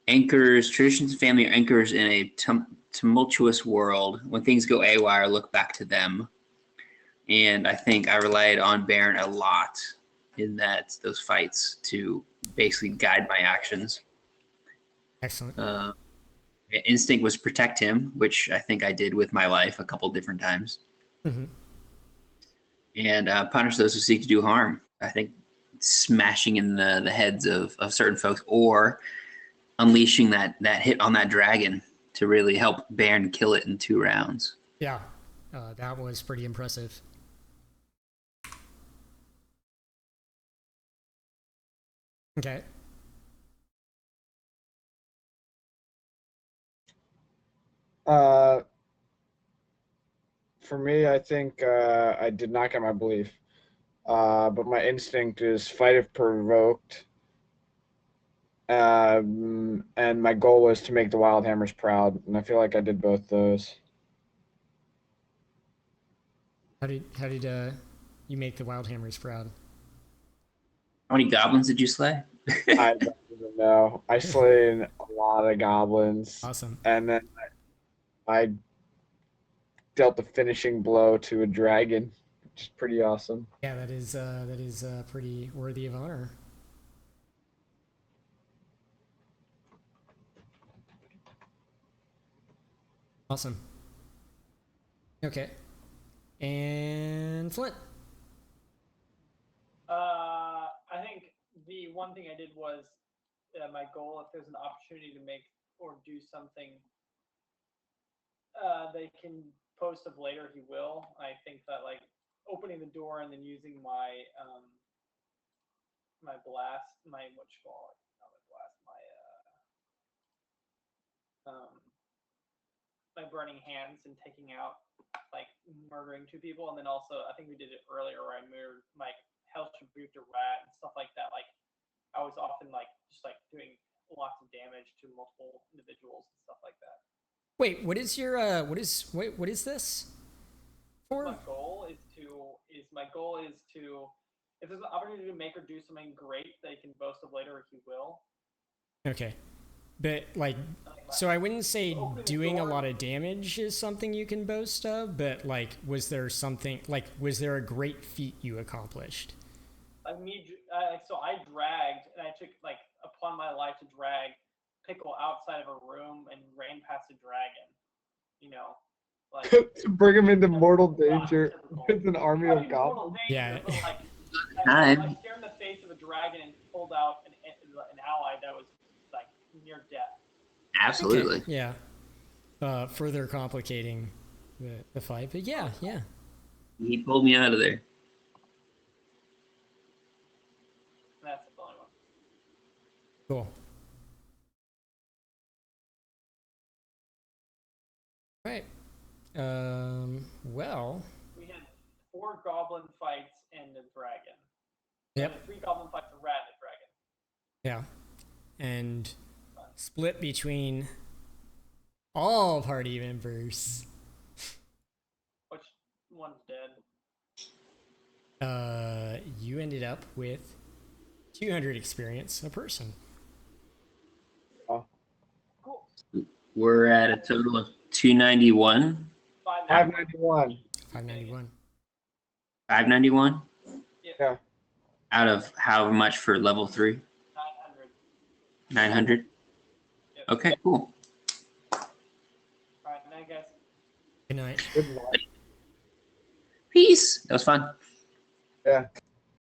anchors, traditions, and family are anchors in a tumultuous world. When things go AWire, look back to them. And I think I relied on Baron a lot in those fights to basically guide my actions. Excellent. Instinct was protect him, which I think I did with my life a couple different times. Mm-hmm. And punish those who seek to do harm. I think smashing in the heads of certain folks, or unleashing that hit on that dragon to really help Baron kill it in 2 rounds. Yeah. That was pretty impressive. Okay. For me, I think I did not get my belief. But my instinct is fight if provoked. And my goal was to make the Wildhammers proud, and I feel like I did both those. How did you make the Wildhammers proud? How many goblins did you slay? I don't even know. I slayed a lot of goblins, Awesome. and then I dealt the finishing blow to a dragon, which is pretty awesome. Yeah, that is pretty worthy of honor. Awesome. Okay. And Flint. I think the one thing I did was my goal. If there's an opportunity to make or do something, they can post of later. He will. I think that like opening the door and then using my my blast, my what you call it, not my blast, my burning hands and taking out like murdering 2 people, and then also I think we did it earlier where I murdered my Hell's Tribute to Rat and stuff like that. Like I was often like just like doing lots of damage to multiple individuals and stuff like that. Wait, what is your what is this for? My goal is to if there's an opportunity to make or do something great, they can boast of later if you will. Okay. But like, so I wouldn't say doing a lot of damage is something you can boast of, but like, was there a great feat you accomplished? So I dragged, and I took like upon my life to drag Pickle outside of a room and ran past a dragon. You know, like To bring him into mortal danger with an army of goblins. Yeah. I stared in the face of a dragon and pulled out an ally that was like near death. Absolutely. Okay. Yeah. Further complicating the fight, but yeah. He pulled me out of there. That's the only one. Cool. Right. Well. We had 4 goblin fights and a dragon. Yep. 3 goblin fights, a rat, and a dragon. Yeah. And split between all party members. Which one's dead? You ended up with 200 experience a person. Oh. Cool. We're at a total of 291. 591. 591. 591? Yeah. Out of how much for level 3? 900. 900? Yep. Okay, cool. All right, night, guys. Good night. Good luck. Peace. That was fun. Yeah.